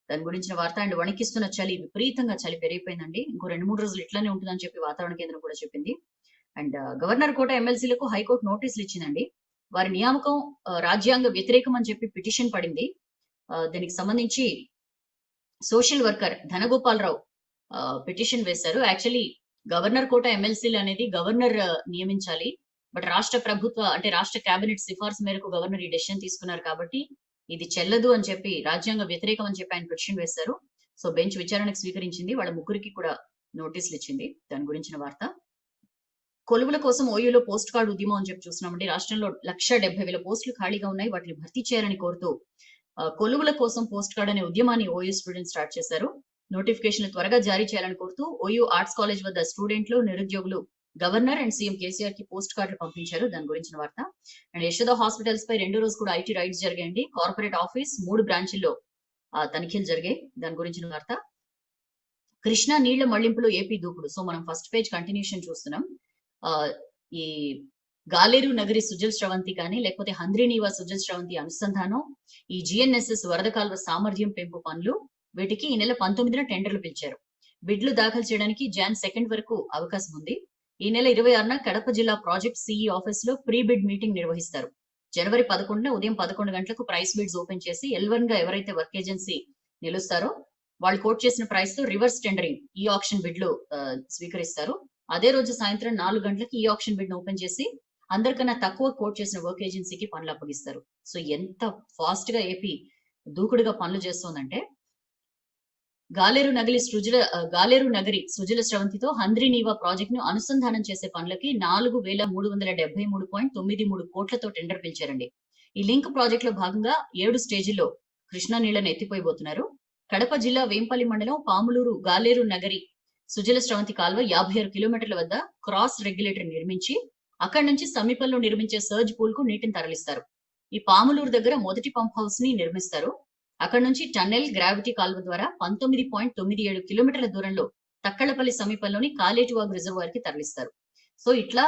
దాని గురించిన వార్త. అండ్ వణికిస్తున్న చలి, విపరీతంగా చలి పెరిగిపోయిందండి. ఇంకో 2-3 రోజులు ఇట్లానే ఉంటుందని చెప్పి వాతావరణ కేంద్రం కూడా చెప్పింది. అండ్ గవర్నర్ కోట ఎమ్మెల్సీలకు హైకోర్టు నోటీసులు ఇచ్చిందండి. వారి నియామకం రాజ్యాంగ వ్యతిరేకం అని చెప్పి పిటిషన్ పడింది. దీనికి సంబంధించి సోషల్ వర్కర్ ధనగోపాలరావు పిటిషన్ వేశారు. యాక్చువల్లీ గవర్నర్ కోట ఎమ్మెల్సీలు అనేది గవర్నర్ నియమించాలి. బట్ రాష్ట్ర కేబినెట్ సిఫార్సు మేరకు గవర్నర్ ఈ డెసిషన్ తీసుకున్నారు కాబట్టి ఇది చెల్లదు అని చెప్పి, రాజ్యాంగ వ్యతిరేకం అని చెప్పి ఆయన పిటిషన్ వేశారు. సో బెంచ్ విచారణకు స్వీకరించింది. వాళ్ళ ముగ్గురికి కూడా నోటీసులు ఇచ్చింది. దాని గురించిన వార్త. కొలువుల కోసం ఓయూలో పోస్ట్ కార్డు ఉద్యమం అని చెప్పి చూస్తున్నామండి. రాష్ట్రంలో 1,70,000 పోస్టులు ఖాళీగా ఉన్నాయి. వాటిని భర్తీ చేయాలని కోరుతూ కొలువుల కోసం పోస్ట్ కార్డు అనే ఉద్యమాన్ని ఓయూ స్టూడెంట్స్ స్టార్ట్ చేశారు. నోటిఫికేషన్ త్వరగా జారీ చేయాలని కోరుతూ ఓయూ ఆర్ట్స్ కాలేజ్ వద్ద స్టూడెంట్లు, నిరుద్యోగులు గవర్నర్ అండ్ సీఎం కేసీఆర్ కి పోస్ట్ కార్డులు పంపించారు. దాని గురించిన వార్త. అండ్ యశోద హాస్పిటల్స్ పై 2వ రోజు కూడా ఐటీ రైడ్స్ జరిగాయండి. కార్పొరేట్ ఆఫీస్ 3 బ్రాంచ్ల్లో తనిఖీలు జరిగాయి. దాని గురించిన వార్త. కృష్ణా నీళ్ల మళ్లింపులో ఏపీ దూకుడు. సో మనం ఫస్ట్ పేజ్ కంటిన్యూషన్ చూస్తున్నాం. ఈ గాలేరు నగరి సుజల్ స్రవంతి కానీ లేకపోతే హంద్రీనీవా సుజల్ స్రవంతి అనుసంధానం, ఈ జిఎన్ఎస్ఎస్ వరద కాలువ సామర్థ్యం పెంపు పనులు, వీటికి ఈ నెల 19న టెండర్లు పిలిచారు. బిడ్లు దాఖలు చేయడానికి జాన్ 2 వరకు అవకాశం ఉంది. ఈ నెల 26న కడప జిల్లా ప్రాజెక్ట్ సిఈ ఆఫీస్ లో ప్రీ బిడ్ మీటింగ్ నిర్వహిస్తారు. జనవరి 11న ఉదయం 11 గంటలకు ప్రైస్ బిడ్స్ ఓపెన్ చేసి L1 గా ఎవరైతే వర్క్ ఏజెన్సీ నిలుస్తారో వాళ్ళు కోట్ చేసిన ప్రైస్ తో రివర్స్ టెండరింగ్ ఈ ఆప్షన్ బిడ్లు స్వీకరిస్తారు. అదే రోజు సాయంత్రం 4 గంటలకు ఈ ఆప్షన్ బిడ్ ఓపెన్ చేసి అందరికన్నా తక్కువ కోట్ చేసిన వర్క్ ఏజెన్సీకి పనులు అప్పగిస్తారు. సో ఎంత ఫాస్ట్ గా ఏపీ దూకుడుగా పనులు చేస్తోందంటే గాలేరు నగరి సుజల స్రవంతితో హంద్రీ నీవా ప్రాజెక్ట్ ను అనుసంధానం చేసే పనులకి 4,373.93 కోట్లతో టెండర్ పిలిచారండి. ఈ లింక్ ప్రాజెక్ట్ లో భాగంగా 7 స్టేజీల్లో కృష్ణా నీళ్లను ఎత్తిపోయబోతున్నారు. కడప జిల్లా వేంపల్లి మండలం పాములూరు గాలేరు నగరి సుజల స్రవంతి కాల్వ 56 కిలోమీటర్ల వద్ద క్రాస్ రెగ్యులేటర్ నిర్మించి అక్కడి నుంచి సమీపంలో నిర్మించే సర్జ్ పూల్ కు నీటిని తరలిస్తారు. ఈ పాములూరు దగ్గర మొదటి పంప్ హౌస్ ని నిర్మిస్తారు. అక్కడ నుంచి టన్నెల్ గ్రావిటీ కాల్వ ద్వారా 19.97 కిలోమీటర్ల దూరంలో తక్కళ్లపల్లి సమీపంలోని కాలేటివాగు రిజర్వాయర్ కి తరలిస్తారు. సో ఇట్లా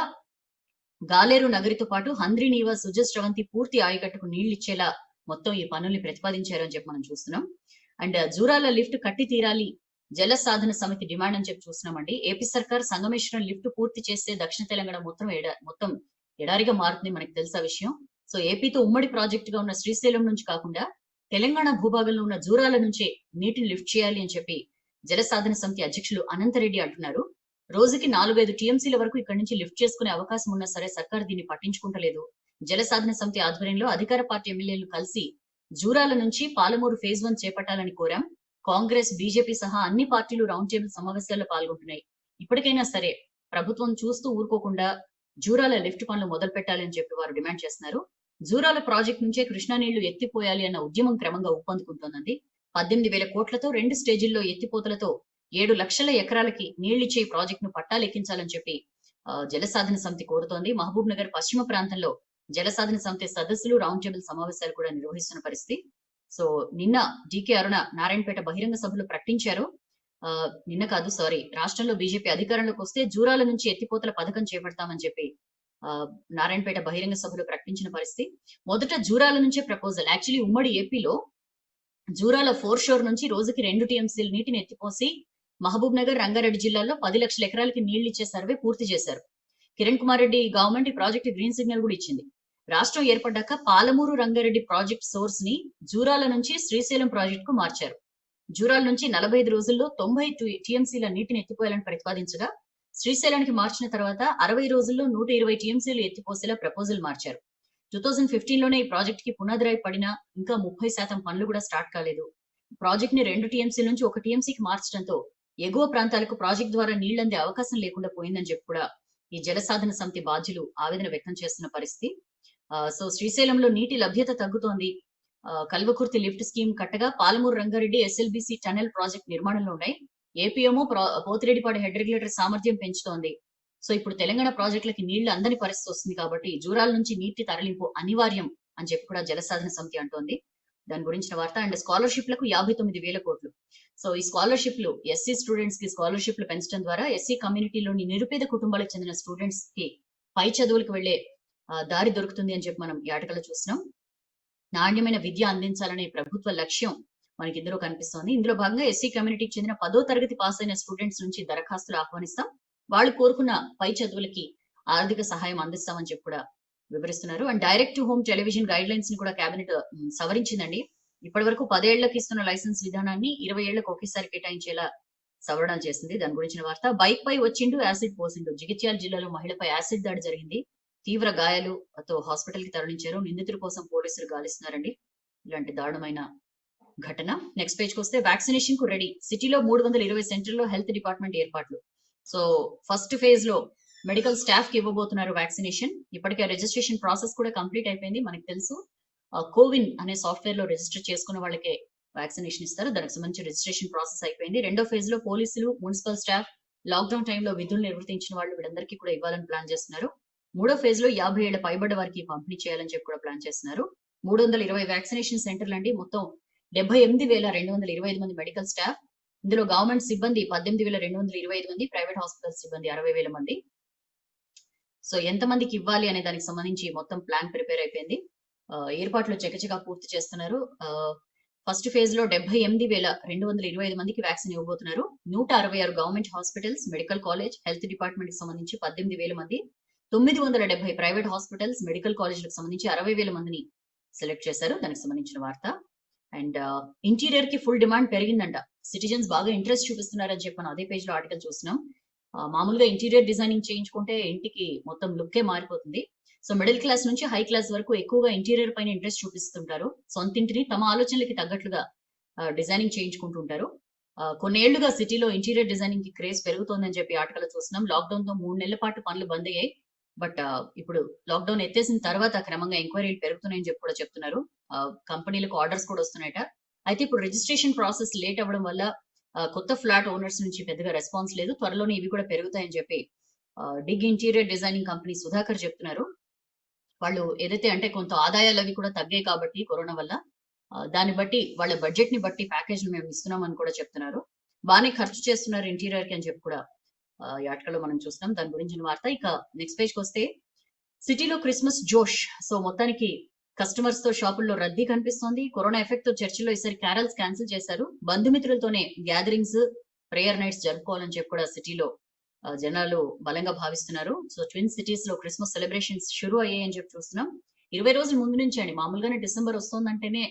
గాలేరు నగరితో పాటు హంద్రీ నీవా సుజస్రవంతి పూర్తి ఆయకట్టుకు నీళ్లు ఇచ్చేలా మొత్తం ఈ పనుల్ని ప్రతిపాదించారు అని చెప్పి మనం చూస్తున్నాం. అండ్ జూరాల లిఫ్ట్ కట్టి తీరాలి జల సాధన సమితి డిమాండ్ అని చెప్పి చూస్తున్నామండి. ఏపీ సర్కార్ సంగమేశ్వరం లిఫ్ట్ పూర్తి చేస్తే దక్షిణ తెలంగాణ మొత్తం ఎడారిగా మారుతుంది, మనకి తెలుసా విషయం. సో ఏపీతో ఉమ్మడి ప్రాజెక్ట్ గా ఉన్న శ్రీశైలం నుంచి కాకుండా తెలంగాణ భూభాగంలో ఉన్న జూరాల నుంచే నీటిని లిఫ్ట్ చేయాలి అని చెప్పి జల సాధన సమితి అధ్యక్షులు అనంతరెడ్డి అంటున్నారు. రోజుకి 4-5 టీఎంసీల వరకు ఇక్కడ నుంచి లిఫ్ట్ చేసుకునే అవకాశం ఉన్నా సరే సర్కార్ దీన్ని పట్టించుకుంటలేదు. జల సాధన సమితి ఆధ్వర్యంలో అధికార పార్టీ ఎమ్మెల్యేలు కలిసి జూరాల నుంచి పాలమూరు ఫేజ్ 1 చేపట్టాలని కోరాం. కాంగ్రెస్, బీజేపీ సహా అన్ని పార్టీలు రౌండ్ టేబుల్ సమావేశాల్లో పాల్గొంటున్నాయి. ఇప్పటికైనా సరే ప్రభుత్వం చూస్తూ ఊరుకోకుండా జూరాల లిఫ్ట్ పనులు మొదలు పెట్టాలి అని చెప్పి వారు డిమాండ్ చేస్తున్నారు. జూరాల ప్రాజెక్ట్ నుంచే కృష్ణా నీళ్లు ఎత్తిపోయాలి అన్న ఉద్యమం క్రమంగా ఊపందుకుంటోంది. 18,000 కోట్లతో 2 స్టేజీల్లో ఎత్తిపోతలతో 7 లక్షల ఎకరాలకి నీళ్లిచ్చే ఈ ప్రాజెక్ట్ ను పట్టాలెక్కించాలని చెప్పి జలసాధన సమితి కోరుతోంది. మహబూబ్ నగర్ పశ్చిమ ప్రాంతంలో జలసాధన సమితి సదస్సులు, రౌండ్ టేబుల్ సమావేశాలు కూడా నిర్వహిస్తున్న పరిస్థితి. సో నిన్న డీకే అరుణ నారాయణపేట బహిరంగ సభలో ప్రకటించారు. రాష్ట్రంలో బీజేపీ అధికారంలోకి వస్తే జూరాల నుంచి ఎత్తిపోతల పథకం చేపడతామని చెప్పి నారాయణపేట బహిరంగ సభలో ప్రకటించిన పరిస్థితి. మొదట జూరాల నుంచే ప్రపోజల్. యాక్చువల్లీ ఉమ్మడి ఏపీలో జూరాల 4 షోర్ నుంచి రోజుకి 2 టీఎంసీల నీటిని ఎత్తిపోసి మహబూబ్ నగర్, రంగారెడ్డి జిల్లాల్లో 10 లక్షల ఎకరాలకి నీళ్లు ఇచ్చే సర్వే పూర్తి చేశారు. కిరణ్ కుమార్ రెడ్డి గవర్నమెంట్ ఈ ప్రాజెక్ట్ గ్రీన్ సిగ్నల్ కూడా ఇచ్చింది. రాష్ట్రం ఏర్పడ్డాక పాలమూరు రంగారెడ్డి ప్రాజెక్ట్ సోర్స్ ని జూరాల నుంచి శ్రీశైలం ప్రాజెక్ట్ కు మార్చారు. జూరాల నుంచి 45 రోజుల్లో 90 టీఎంసీల నీటిని ఎత్తిపోయాలని ప్రతిపాదించగా శ్రీశైలానికి మార్చిన తర్వాత 60 రోజుల్లో 120 టీఎంసీలు ఎత్తిపోసేలా ప్రపోజల్ మార్చారు. 2015 లోనే ఈ ప్రాజెక్ట్ కి పునాదిరాయి పడినా ఇంకా 30% పనులు కూడా స్టార్ట్ కాలేదు. ప్రాజెక్ట్ ని 2 టీఎంసీ నుంచి 1 టీఎంసీకి మార్చడంతో ఎగువ ప్రాంతాలకు ప్రాజెక్ట్ ద్వారా నీళ్లందే అవకాశం లేకుండా పోయిందని చెప్పి కూడా ఈ జలసాధన సమితి బాధ్యులు ఆవేదన వ్యక్తం చేస్తున్న పరిస్థితి. సో శ్రీశైలంలో నీటి లభ్యత తగ్గుతోంది. కల్వకుర్తి లిఫ్ట్ స్కీమ్ కట్టగా Palamuru Rangareddy SLBC tunnel project నిర్మాణంలో ఉన్నాయి. ఏపీఎమో పోతిరెడ్డిపాడు హెడ్ రెగ్యులేటర్ సామర్థ్యం పెంచుతోంది. సో ఇప్పుడు తెలంగాణ ప్రాజెక్టులకి నీళ్లు అందని పరిస్థితి వస్తుంది కాబట్టి జూరాల నుంచి నీటి తరలింపు అనివార్యం అని చెప్పి కూడా జలసాధన సమితి అంటోంది. దాని గురించిన వార్త. అండ్ స్కాలర్షిప్లకు 59,000 కోట్లు. సో ఈ స్కాలర్షిప్లు ఎస్సీ స్టూడెంట్స్ కి స్కాలర్షిప్లు పెంచడం ద్వారా ఎస్సీ కమ్యూనిటీలోని నిరుపేద కుటుంబాలకు చెందిన స్టూడెంట్స్ కి పై చదువులకు వెళ్లే దారి దొరుకుతుంది అని చెప్పి మనం ఈ ఆటకలో చూస్తున్నాం. నాణ్యమైన విద్య అందించాలనే ప్రభుత్వ లక్ష్యం మనకి ఇందులో కనిపిస్తోంది. ఇందులో భాగంగా ఎస్సీ కమ్యూనిటీకి చెందిన 10వ తరగతి పాస్ అయిన స్టూడెంట్స్ నుంచి దరఖాస్తులు ఆహ్వానిస్తాం. వాళ్ళు కోరుకున్న పై చదువులకి ఆర్థిక సహాయం అందిస్తామని చెప్పి కూడా వివరిస్తున్నారు. And direct to home television guide lines ని కూడా కేబినెట్ సవరించిందండి. ఇప్పటి వరకు 10 ఏళ్లకు ఇస్తున్న లైసెన్స్ విధానాన్ని 20 ఏళ్లకు ఒకేసారి కేటాయించేలా సవరణ చేసింది. దాని గురించిన వార్త. బైక్ పై వచ్చిండు, యాసిడ్ పోసిండు. జగిత్యాల జిల్లాలో మహిళపై యాసిడ్ దాడి జరిగింది. తీవ్ర గాయాలతో హాస్పిటల్ కి తరలించారు. నిందితుల కోసం పోలీసులు గాలిస్తున్నారండి. ఇలాంటి దారుణమైన ఘటన. నెక్స్ట్ పేజ్ కి వస్తే వ్యాక్సినేషన్ కు రెడీ. సిటీలో 320 సెంటర్లో హెల్త్ డిపార్ట్మెంట్ ఏర్పాట్లు. సో ఫస్ట్ ఫేజ్ లో మెడికల్ స్టాఫ్ కి ఇవ్వబోతున్నారు వ్యాక్సినేషన్. ఇప్పటికే రిజిస్ట్రేషన్ ప్రాసెస్ కూడా కంప్లీట్ అయిపోయింది. మనకి తెలుసు కోవిన్ అనే సాఫ్ట్వేర్ లో రిజిస్టర్ చేసుకున్న వాళ్ళకే వ్యాక్సినేషన్ ఇస్తారు. దానికి సంబంధించి రిజిస్ట్రేషన్ ప్రాసెస్ అయిపోయింది. రెండో ఫేజ్ లో పోలీసులు, మున్సిపల్ స్టాఫ్, లాక్డౌన్ టైంలో విధులు నిర్వర్తించిన వాళ్ళు వీళ్ళందరికీ కూడా ఇవ్వాలని ప్లాన్ చేస్తున్నారు. మూడో ఫేజ్ లో 50 ఏళ్ల పైబడ్డ వారికి పంపిణీ చేయాలని చెప్పి కూడా ప్లాన్ చేస్తున్నారు. 320 వ్యాక్సినేషన్ సెంటర్లు అండి. మొత్తం 78,225 మంది మెడికల్ స్టాఫ్. ఇందులో గవర్నమెంట్ సిబ్బంది 18,225 మంది, ప్రైవేట్ హాస్పిటల్ సిబ్బంది 60,000 మంది. సో ఎంత మందికి ఇవ్వాలి అనే దానికి సంబంధించి మొత్తం ప్లాన్ ప్రిపేర్ అయిపోయింది. ఏర్పాట్లు చకచకా పూర్తి చేస్తున్నారు. ఫస్ట్ ఫేజ్ లో 78,225 మందికి వ్యాక్సిన్ ఇవ్వబోతున్నారు. 166 government hospitals, medical college, health department కి సంబంధించి 18,000 మంది, 970 ప్రైవేట్ హాస్పిటల్స్, మెడికల్ కాలేజీలకు సంబంధించి 60,000 మందిని సెలెక్ట్ చేశారు. దానికి సంబంధించిన వార్త. అండ్ ఇంటీరియర్ కి ఫుల్ డిమాండ్ పెరిగిందంట. సిటిజన్స్ బాగా ఇంట్రెస్ట్ చూపిస్తున్నారని చెప్పి మనం అదే పేజ్ లో ఆర్టికల్ చూస్తున్నాం. మామూలుగా ఇంటీరియర్ డిజైనింగ్ చేయించుకుంటే ఇంటికి మొత్తం లుక్కే మారిపోతుంది. సో మిడిల్ క్లాస్ నుంచి హై క్లాస్ వరకు ఎక్కువగా ఇంటీరియర్ పైన ఇంట్రెస్ట్ చూపిస్తుంటారు. సొంత ఇంటిని తమ ఆలోచనలకి తగ్గట్లుగా డిజైనింగ్ చేయించుకుంటుంటారు. కొన్నేళ్లుగా సిటీలో ఇంటీరియర్ డిజైనింగ్ కి క్రేజ్ పెరుగుతోందని చెప్పి ఆర్టికల్ చూస్తున్నాం. లాక్డౌన్ తో 3 నెలల పాటు పనులు బంద్ అయ్యాయి. బట్ ఇప్పుడు లాక్డౌన్ ఎత్తేసిన తర్వాత క్రమంగా ఎంక్వైరీలు పెరుగుతున్నాయని చెప్పి కూడా చెప్తున్నారు. కంపెనీలకు ఆర్డర్స్ కూడా వస్తున్నాయట. అయితే ఇప్పుడు రిజిస్ట్రేషన్ ప్రాసెస్ లేట్ అవ్వడం వల్ల కొత్త ఫ్లాట్ ఓనర్స్ నుంచి పెద్దగా రెస్పాన్స్ లేదు. త్వరలోనే ఇవి కూడా పెరుగుతాయని చెప్పి డిగ్ ఇంటీరియర్ డిజైనింగ్ కంపెనీ సుధాకర్ చెప్తున్నారు. వాళ్ళు ఏదైతే అంటే కొంత ఆదాయాలు అవి కూడా తగ్గాయి కాబట్టి కరోనా వల్ల, దాన్ని బట్టి వాళ్ళ బడ్జెట్ ని బట్టి ప్యాకేజ్లు మేము ఇస్తున్నామని కూడా చెప్తున్నారు. బాగానే ఖర్చు చేస్తున్నారు ఇంటీరియర్ కి అని చెప్పి కూడా ఈ ఆర్టికల్ లో మనం చూస్తున్నాం. దాని గురించిన వార్త. ఇక నెక్స్ట్ పేజ్ కి వస్తే సిటీలో క్రిస్మస్ జోష్. సో మొత్తానికి కస్టమర్స్ తో షాపుల్లో రద్దీ కనిపిస్తోంది. కరోనా ఎఫెక్ట్ తో చర్చిలో ఈసారి క్యారల్స్ క్యాన్సిల్ చేశారు. బంధుమిత్రులతోనే గ్యాదరింగ్స్, ప్రేయర్ నైట్స్ జరుపుకోవాలని చెప్పి కూడా సిటీలో జనాలు బలంగా భావిస్తున్నారు. సో ట్విన్ సిటీస్ లో క్రిస్మస్ సెలబ్రేషన్స్ షురూ అయ్యాయని చెప్పి చూస్తున్నాం. 20 రోజుల ముందు నుంచి అండి. మామూలుగానే డిసెంబర్ వస్తోందంటేనే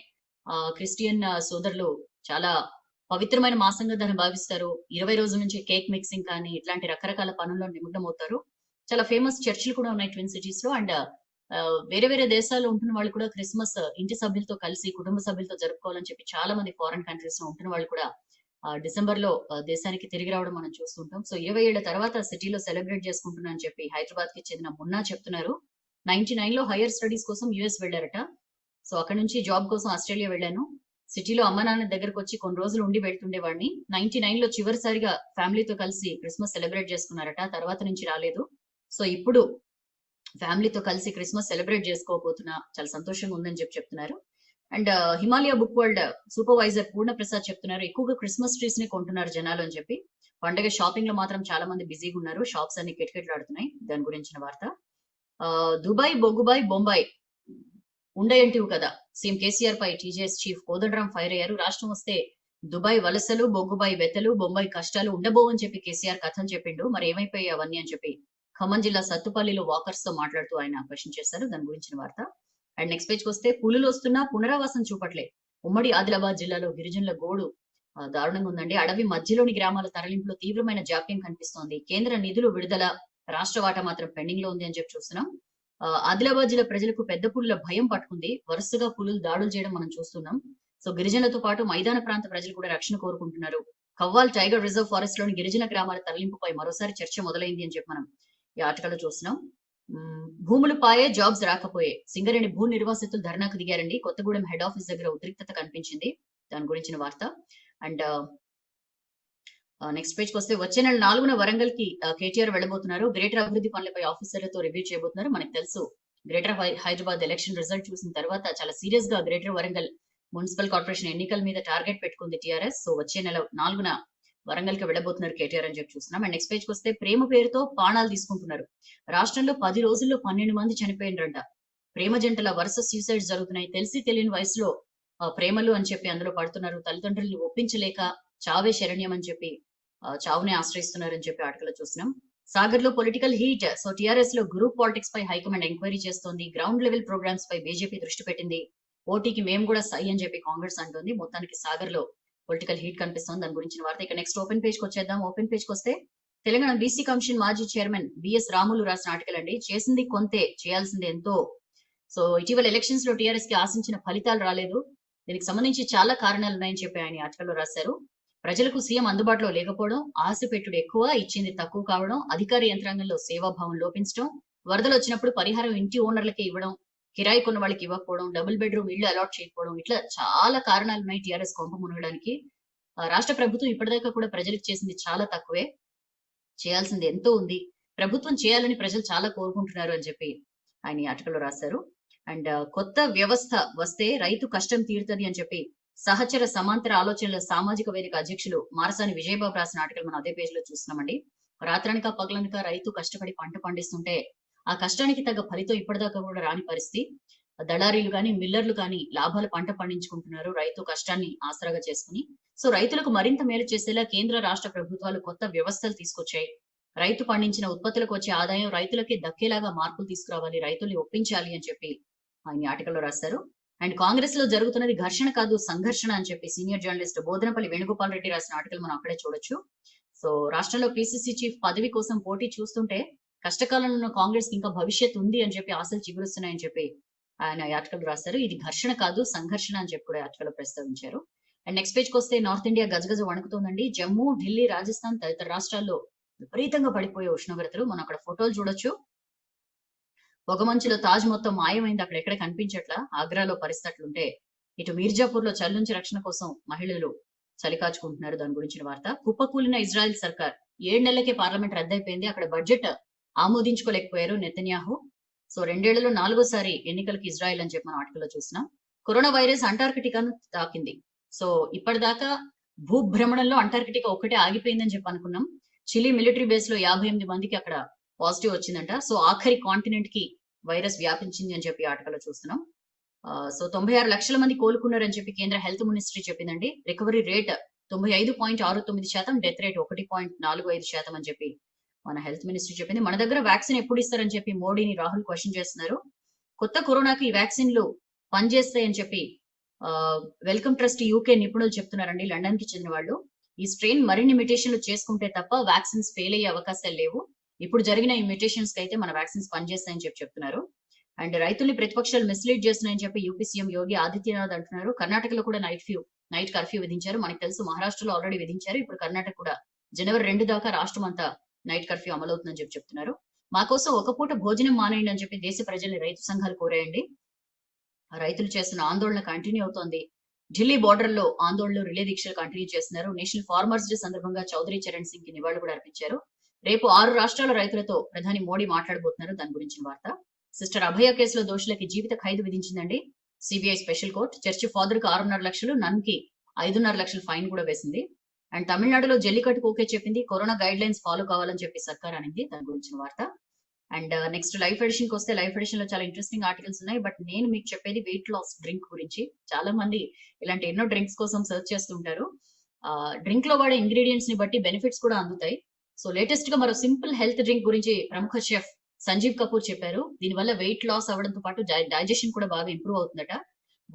క్రిస్టియన్ సోదరులు చాలా పవిత్రమైన మాసంగా దాన్ని భావిస్తారు. 20 రోజుల నుంచి కేక్ మిక్సింగ్ కానీ ఇట్లాంటి రకరకాల పనుల్లో నిమగ్నమవుతారు. చాలా ఫేమస్ చర్చిలు కూడా ఉన్నాయి ట్విన్ సిటీస్ లో. అండ్ వేరే వేరే దేశాల్లో ఉంటున్న వాళ్ళు కూడా క్రిస్మస్ ఇంటి సభ్యులతో కలిసి, కుటుంబ సభ్యులతో జరుపుకోవాలని చెప్పి చాలా మంది ఫారెన్ కంట్రీస్ లో ఉంటున్న వాళ్ళు కూడా డిసెంబర్ లో దేశానికి తిరిగి రావడం మనం చూస్తుంటాం. సో 20 ఏళ్ల తర్వాత సిటీలో సెలబ్రేట్ చేసుకుంటున్నా అని చెప్పి హైదరాబాద్ కి చెందిన మున్నా చెప్తున్నారు. 99 లో హైయర్ స్టడీస్ కోసం యుఎస్ వెళ్లారట. సో అక్కడ నుంచి జాబ్ కోసం ఆస్ట్రేలియా వెళ్ళాను. సిటీలో అమ్మ నాన్న దగ్గరకు వచ్చి కొన్ని రోజులు ఉండి వెళ్తుండేవాడిని. 99 లో చివరిసారిగా ఫ్యామిలీతో కలిసి క్రిస్మస్ సెలబ్రేట్ చేసుకున్నారట. తర్వాత నుంచి రాలేదు. సో ఇప్పుడు ఫ్యామిలీతో కలిసి క్రిస్మస్ సెలబ్రేట్ చేసుకోబోతున్నా, చాలా సంతోషంగా ఉందని చెప్పి చెప్తున్నారు. And Himalaya book world supervisor Purna Prasad చెప్తున్నారు, ఎక్కువగా క్రిస్మస్ ట్రీస్ ని కొంటున్నారు జనాలు అని చెప్పి. పండగ షాపింగ్ లో మాత్రం చాలా మంది బిజీగా ఉన్నారు. షాప్స్ అన్ని కిటకిటలాడుతున్నాయి. దాని గురించిన వార్త. దుబాయ్, బొగ్గుబాయ్, బొంబాయి ఉండేంటివి కదా. సీఎం కేసీఆర్ పై టీజేఎస్ చీఫ్ కోదండరాం ఫైర్ అయ్యారు. రాష్ట్రం వస్తే దుబాయ్ వలసలు, బొగ్గుబాయి వెతలు, బొంబాయి కష్టాలు ఉండబోవని చెప్పి కేసీఆర్ కథలు చెప్పిండు. మరి ఏమైపోయాయి అవన్నీ అని చెప్పి ఖమ్మం జిల్లా సత్తుపల్లిలో వాకర్స్ తో మాట్లాడుతూ ఆయన క్వశ్చన్ చేశారు. దాని గురించిన వార్త. అండ్ నెక్స్ట్ పేజ్ కి వస్తే పులులు వస్తున్నా పునరావాసం చూపట్లే. ఉమ్మడి ఆదిలాబాద్ జిల్లాలో గిరిజనుల గోడు దారుణంగా ఉందండి. అడవి మధ్యలోని గ్రామాల తరలింపులో తీవ్రమైన జాప్యం కనిపిస్తోంది. కేంద్ర నిధులు విడుదల, రాష్ట్ర వాటా మాత్రం పెండింగ్ లో ఉంది అని చెప్పి చూస్తున్నాం. ఆదిలాబాద్ జిల్లా ప్రజలకు పెద్ద పులుల భయం పట్టుకుంది. వరుసగా పులులు దాడులు చేయడం మనం చూస్తున్నాం. సో గిరిజనులతో పాటు మైదాన ప్రాంత ప్రజలు కూడా రక్షణ కోరుకుంటున్నారు. కవ్వాల్ టైగర్ రిజర్వ్ ఫారెస్ట్ లోని గిరిజన గ్రామాల తరలింపుపై మరోసారి చర్చ మొదలైంది అని చెప్పి మనం ఈ ఆర్టికల్ లో చూస్తున్నాం. భూములు పాయే, జాబ్స్ రాకపోయే. సింగరేణి భూ నిర్వాసితులు ధర్నాకు దిగారండి. కొత్తగూడెం హెడ్ ఆఫీస్ దగ్గర ఉద్రిక్తత కనిపించింది. దాని గురించిన వార్త. అండ్ నెక్స్ట్ పేజ్ కి వస్తే వచ్చే నెల 4న వరంగల్ కి కేటీఆర్ వెళ్ళబోతున్నారు. గ్రేటర్ అభివృద్ధి పనులపై ఆఫీసర్లతో రివ్యూ చేయబోతున్నారు. మనకు తెలుసు గ్రేటర్ హైదరాబాద్ ఎలక్షన్ రిజల్ట్ చూసిన తర్వాత చాలా సీరియస్ గా గ్రేటర్ వరంగల్ మున్సిపల్ కార్పొరేషన్ ఎన్నికల మీద టార్గెట్ పెట్టుకుంది టీఆర్ఎస్. సో వచ్చే నెల 4న వరంగల్ కి వెళ్ళబోతున్నారు కేటీఆర్ అని చెప్పి చూస్తున్నాం. అండ్ నెక్స్ట్ పేజ్ కి వస్తే ప్రేమ పేరుతో ప్రాణాలు తీసుకుంటున్నారు. రాష్ట్రంలో 10 రోజుల్లో 12 మంది చనిపోయినరంట. ప్రేమ జంటల వరుస సూసైడ్స్ జరుగుతున్నాయి. తెలిసి తెలియని వయసులో ప్రేమలు అని చెప్పి అందులో పడుతున్నారు. తల్లిదండ్రుల్ని ఒప్పించలేక చావే శరణ్యం అని చెప్పి చావునే ఆశ్రయిస్తున్నారని చెప్పి ఆర్టికల్ చూస్తున్నాం. సాగర్ లో పొలిటికల్ హీట్. సో టీఆర్ఎస్ లో గ్రూప్ పాలిటిక్స్ పై హైకమాండ్ ఎంక్వైరీ చేస్తోంది. గ్రౌండ్ లెవెల్ ప్రోగ్రామ్స్ పై బీజేపీ దృష్టి పెట్టింది. ఓటీకి మేము కూడా సై అని చెప్పి కాంగ్రెస్ అంటుంది. మొత్తానికి సాగర్ లో పొలిటికల్ హీట్ కనిపిస్తోంది. దాని గురించిన వార్త. ఇక నెక్స్ట్ ఓపెన్ పేజ్ కి వచ్చేద్దాం. ఓపెన్ పేజ్ కి వస్తే తెలంగాణ బీసీ కమిషన్ మాజీ చైర్మన్ బిఎస్ రాములు రాసిన ఆర్టికల్ అండి. చేసింది కొంతే, చేయాల్సింది ఎంతో. సో ఇటీవల ఎలక్షన్స్ లో టీఆర్ఎస్ కి ఆశించిన ఫలితాలు రాలేదు. దీనికి సంబంధించి చాలా కారణాలు ఉన్నాయని చెప్పి ఆయన ఆర్టికల్ లో రాశారు. ప్రజలకు సీఎం అందుబాటులో లేకపోవడం, ఆశ పెట్టుడు ఎక్కువ, ఇచ్చింది తక్కువ కావడం, అధికార యంత్రాంగంలో సేవాభావం లోపించడం, వరదలు వచ్చినప్పుడు పరిహారం ఇంటి ఓనర్లకే ఇవ్వడం, కిరాయి కొన్న వాళ్ళకి ఇవ్వకపోవడం, డబుల్ బెడ్రూమ్ ఇళ్లు అలాట్ చేయకపోవడం, ఇట్లా చాలా కారణాలు ఉన్నాయి టీఆర్ఎస్ కొంప మునగడానికి. రాష్ట్ర ప్రభుత్వం ఇప్పటిదాకా కూడా ప్రజలకు చేసింది చాలా తక్కువే, చేయాల్సింది ఎంతో ఉంది. ప్రభుత్వం చేయాలని ప్రజలు చాలా కోరుకుంటున్నారు అని చెప్పి ఆయన ఆర్టికల్ లో రాశారు. అండ్ కొత్త వ్యవస్థ వస్తే రైతు కష్టం తీరుతుంది అని చెప్పి సహచర సమాంతర ఆలోచనల సామాజిక వేదిక అధ్యక్షులు మారసాని విజయబాబు రాసిన ఆర్టికల్ మనం అదే పేజ్ లో చూస్తున్నామండి. రాత్రనక పగలనక రైతు కష్టపడి పంట పండిస్తుంటే ఆ కష్టానికి తగ్గ ఫలితం ఇప్పటిదాకా కూడా రాని పరిస్థితి. దళారీలు కానీ మిల్లర్లు కానీ లాభాల పంట పండించుకుంటున్నారు రైతు కష్టాన్ని ఆసరాగా చేసుకుని. సో రైతులకు మరింత మేలు చేసేలా కేంద్ర రాష్ట్ర ప్రభుత్వాలు కొత్త వ్యవస్థలు తీసుకొచ్చాయి. రైతు పండించిన ఉత్పత్తులకు వచ్చే ఆదాయం రైతులకే దక్కేలాగా మార్పులు తీసుకురావాలి, రైతుల్ని ఒప్పించాలి అని చెప్పి ఆయన ఈ ఆర్టికల్లో రాశారు. అండ్ కాంగ్రెస్ లో జరుగుతున్నది ఘర్షణ కాదు సంఘర్షణ అని చెప్పి సీనియర్ జర్నలిస్ట్ బోధనపల్లి వేణుగోపాల్ రెడ్డి రాసిన ఆర్టికల్ మనం అక్కడే చూడొచ్చు. సో రాష్ట్రంలో పిసిసి చీఫ్ పదవి కోసం పోటీ చూస్తుంటే కష్టకాలంలో ఉన్న కాంగ్రెస్ ఇంకా భవిష్యత్ ఉంది అని చెప్పి ఆశలు చిగురుస్తున్నాయని చెప్పి ఆయన ఆర్టికల్ రాశారు. ఇది ఘర్షణ కాదు సంఘర్షణ అని చెప్పి కూడా ఆర్టికల్ ప్రస్తావించారు. అండ్ నెక్స్ట్ పేజ్కి వస్తే నార్త్ ఇండియా గజగజ వణుకుతోందండి. జమ్మూ, ఢిల్లీ, రాజస్థాన్ తదితర రాష్ట్రాల్లో విపరీతంగా పడిపోయే ఉష్ణోగ్రతలు. మనం అక్కడ ఫోటోలు చూడొచ్చు. పొగమంచులో తాజ్ మొత్తం మాయమైంది, అక్కడ ఎక్కడ కనిపించట్లా. ఆగ్రాలో పరిస్థితులుంటే ఇటు మీర్జాపూర్ లో చలి నుంచి రక్షణ కోసం మహిళలు చలి కాచుకుంటున్నారు. దాని గురించిన వార్త. కుప్పకూలిన ఇజ్రాయెల్ సర్కార్ 7 నెలలకే పార్లమెంట్ రద్దయిపోయింది. అక్కడ బడ్జెట్ ఆమోదించుకోలేకపోయారు నెతన్యాహు. సో 2 ఏళ్లలో 4వసారి ఎన్నికలకు ఇజ్రాయెల్ అని చెప్పి మనం ఆర్టికల్లో చూసినాం. కరోనా వైరస్ అంటార్కిటికాను తాకింది. సో ఇప్పటిదాకా భూభ్రమణంలో అంటార్కిటికా ఒక్కటే ఆగిపోయిందని చెప్పి అనుకున్నాం. చిలీ మిలిటరీ బేస్ లో 58 మందికి అక్కడ పాజిటివ్ వచ్చిందంట. సో ఆఖరి కాంటినెంట్ కి వైరస్ వ్యాపించింది అని చెప్పి ఆర్టికల్లో చూస్తున్నాం. సో 96 లక్షల మంది కోలుకున్నారని చెప్పి కేంద్ర హెల్త్ మినిస్ట్రీ చెప్పిందండి. రికవరీ రేట్ 95.69%, డెత్ రేట్ 1.45% అని చెప్పి మన హెల్త్ మినిస్ట్రీ చెప్పింది. మన దగ్గర వ్యాక్సిన్ ఎప్పుడు ఇస్తారని చెప్పి మోడీని రాహుల్ క్వశ్చన్ చేస్తున్నారు. కొత్త కరోనాకి ఈ వ్యాక్సిన్లు పనిచేస్తాయని చెప్పి వెల్కమ్ ట్రస్ట్ యూకే నిపుణులు చెప్తున్నారండి, లండన్ కి చెందిన వాళ్ళు. ఈ స్ట్రెయిన్ మరిన్ని మ్యుటేషన్లు చేసుకుంటే తప్ప వ్యాక్సిన్స్ ఫెయిల్ అయ్యే అవకాశాలు లేవు. ఇప్పుడు జరిగిన ఈ మ్యుటేషన్స్ కి అయితే మన వ్యాక్సిన్స్ పనిచేస్తాయని చెప్పి చెప్తున్నారు. అండ్ రైతుల్ని ప్రతిపక్షాలు మిస్లీడ్ చేస్తున్నాయని చెప్పి యూపీ సీఎం యోగి ఆదిత్యనాథ్ అంటున్నారు. కర్ణాటకలో కూడా నైట్ కర్ఫ్యూ విధించారు. మనకు తెలుసు మహారాష్ట్రలో ఆల్రెడీ విధించారు. ఇప్పుడు కర్ణాటక కూడా జనవరి 2 దాకా రాష్ట్రం అంతా నైట్ కర్ఫ్యూ అమలవుతుందని చెప్పి చెప్తున్నారు. మా కోసం ఒక పూట భోజనం మానేయండి అని చెప్పి దేశ ప్రజల్ని రైతు సంఘాలు కోరాయండి. రైతులు చేస్తున్న ఆందోళన కంటిన్యూ అవుతోంది. ఢిల్లీ బోర్డర్ లో ఆందోళనలు, రిలే దీక్షలు కంటిన్యూ చేస్తున్నారు. నేషనల్ ఫార్మర్స్ డే సందర్భంగా చౌదరి చరణ్ సింగ్ కి నివాళులు కూడా అర్పించారు. రేపు 6 రాష్ట్రాల రైతులతో ప్రధాని మోడీ మాట్లాడబోతున్నారు. దాని గురించిన వార్త. సిస్టర్ అభయ కేసులో దోషులకి జీవిత ఖైదు విధించిందండి CBI special court. Church father కి 6.5 లక్షలు, నన్ కి 5.5 లక్షలు ఫైన్ కూడా వేసింది. అండ్ తమిళనాడులో జల్లికట్టుకు ఓకే చెప్పింది. కరోనా గైడ్ లైన్స్ ఫాలో కావాలని చెప్పి సర్కార్ అనింది. దాని గురించిన వార్త. అండ్ నెక్స్ట్ లైఫ్ ఎడిషన్ కి వస్తే లైఫ్ ఎడిషన్ లో చాలా ఇంట్రెస్టింగ్ ఆర్టికల్స్ ఉన్నాయి. బట్ నేను మీకు చెప్పేది వెయిట్ లాస్ డ్రింక్ గురించి. చాలా మంది ఇలాంటి ఎన్నో డ్రింక్స్ కోసం సర్చ్ చేస్తుంటారు. డ్రింక్ లో వాడే ఇంగ్రీడియంట్స్ ని బట్టి బెనిఫిట్స్ కూడా అందుతాయి. సో లేటెస్ట్ గా మరో సింపుల్ హెల్త్ డ్రింక్ గురించి ప్రముఖ షెఫ్ సంజీవ్ కపూర్ చెప్పారు. దీనివల్ల వెయిట్ లాస్ అవ్వడంతో పాటు డైజెషన్ కూడా బాగా ఇంప్రూవ్ అవుతుందట.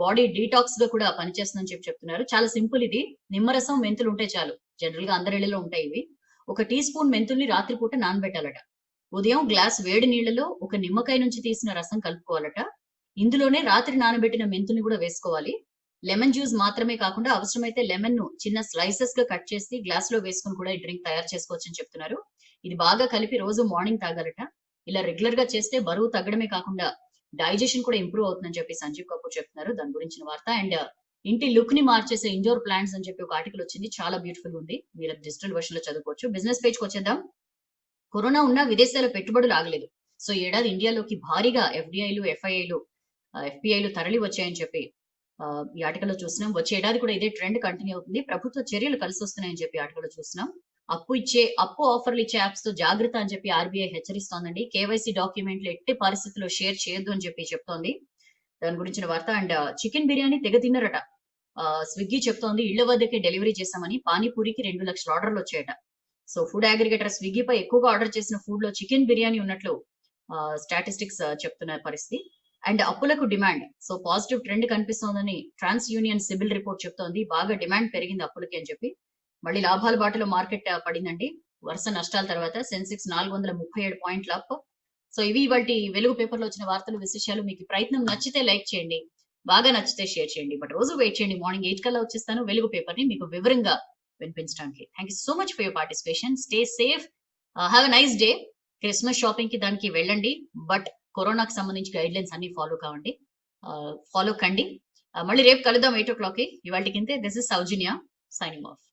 బాడీ డీటాక్స్ గా కూడా పనిచేస్తుందని చెప్పి చెప్తున్నారు. చాలా సింపుల్ ఇది. నిమ్మరసం, మెంతులు ఉంటే చాలు. జనరల్ గా అందరి ఇళ్లలో ఉంటాయి ఇవి. 1 టీ స్పూన్ మెంతుల్ని రాత్రిపూట నానబెట్టాలట. ఉదయం గ్లాస్ వేడి నీళ్లలో 1 నిమ్మకాయ నుంచి తీసిన రసం కలుపుకోవాలట. ఇందులోనే రాత్రి నానబెట్టిన మెంతుల్ని కూడా వేసుకోవాలి. లెమన్ జ్యూస్ మాత్రమే కాకుండా అవసరమైతే లెమన్ ను చిన్న స్లైసెస్ గా కట్ చేసి గ్లాస్ లో వేసుకుని కూడా ఈ డ్రింక్ తయారు చేసుకోవచ్చు అని చెప్తున్నారు. ఇది బాగా కలిపి రోజు మార్నింగ్ తాగాలట. ఇలా రెగ్యులర్ గా చేస్తే బరువు తగ్గడమే కాకుండా డైజెషన్ కూడా ఇంప్రూవ్ అవుతుందని చెప్పి సంజీవ్ కపూర్ చెప్తున్నారు. దాని గురించిన వార్త. అండ్ ఇంటి లుక్ ని మార్చేసే ఇండోర్ ప్లాంట్స్ అని చెప్పి ఒక ఆర్టికల్ వచ్చింది. చాలా బ్యూటిఫుల్ ఉంది. మీరు డిజిటల్ వర్షన్ లో చదువుకోవచ్చు. బిజినెస్ పేజ్ కి వచ్చేద్దాం. కరోనా ఉన్న విదేశాల పెట్టుబడులు ఆగలేదు. సో ఏడాది ఇండియాలోకి భారీగా ఎఫ్డిఐలు, ఎఫ్పిఐలు తరలి వచ్చాయని చెప్పి ఈ ఆర్టికల్లో చూస్తున్నాం. వచ్చే ఏడాది కూడా ఇదే ట్రెండ్ కంటిన్యూ అవుతుంది. ప్రభుత్వ చర్యలు కలిసి వస్తున్నాయని చెప్పి ఆర్టికల్లో చూస్తున్నాం. అప్పు ఆఫర్లు ఇచ్చే యాప్స్ తో జాగ్రత్త అని చెప్పి ఆర్బీఐ హెచ్చరిస్తోందండి. కేవైసీ డాక్యుమెంట్లు ఎట్టి పరిస్థితుల్లో షేర్ చేయొద్దు అని చెప్పి చెప్తోంది. దాని గురించిన వార్త. అండ్ చికెన్ బిర్యానీ తెగ తిన్నరట. స్విగ్గీ చెప్తోంది ఇళ్ల వద్దకే డెలివరీ చేశామని. పానీపూరికి 2 లక్షల ఆర్డర్లు వచ్చాయట. సో ఫుడ్ అగ్రిగేటర్ స్విగ్గీపై ఎక్కువగా ఆర్డర్ చేసిన ఫుడ్ లో చికెన్ బిర్యానీ ఉన్నట్లు స్టాటిస్టిక్స్ చెప్తున్న పరిస్థితి. అండ్ అప్పులకు డిమాండ్. సో పాజిటివ్ ట్రెండ్ కనిపిస్తోందని ట్రాన్స్ యూనియన్ సిబిల్ రిపోర్ట్ చెప్తోంది. బాగా డిమాండ్ పెరిగింది అప్పులకి అని చెప్పి. మళ్ళీ లాభాల బాటలో మార్కెట్ పడిందండి. వరుస నష్టాల తర్వాత సెన్సెక్స్ 437 పాయింట్ల అప్. సో ఇవి ఇవాల్టి వెలుగు పేపర్ లో వచ్చిన వార్తలు, విశేషాలు. మీకు ప్రయత్నం నచ్చితే లైక్ చేయండి, బాగా నచ్చితే షేర్ చేయండి. బట్ రోజు వెయిట్ చేయండి. మార్నింగ్ 8 కల్లా వచ్చేస్తాను వెలుగు పేపర్ ని మీకు వివరంగా వినిపించడానికి. Thank you so much for your participation. Stay safe, have a nice day. Christmas shopping కి దానికి వెళ్ళండి. బట్ కరోనాకి సంబంధించి గైడ్ లైన్స్ అన్ని ఫాలో కండి. మళ్ళీ రేపు కలుద్దాం 8 o'clock కి. ఇవాళకి ఇంతే. This is Soujanya signing off.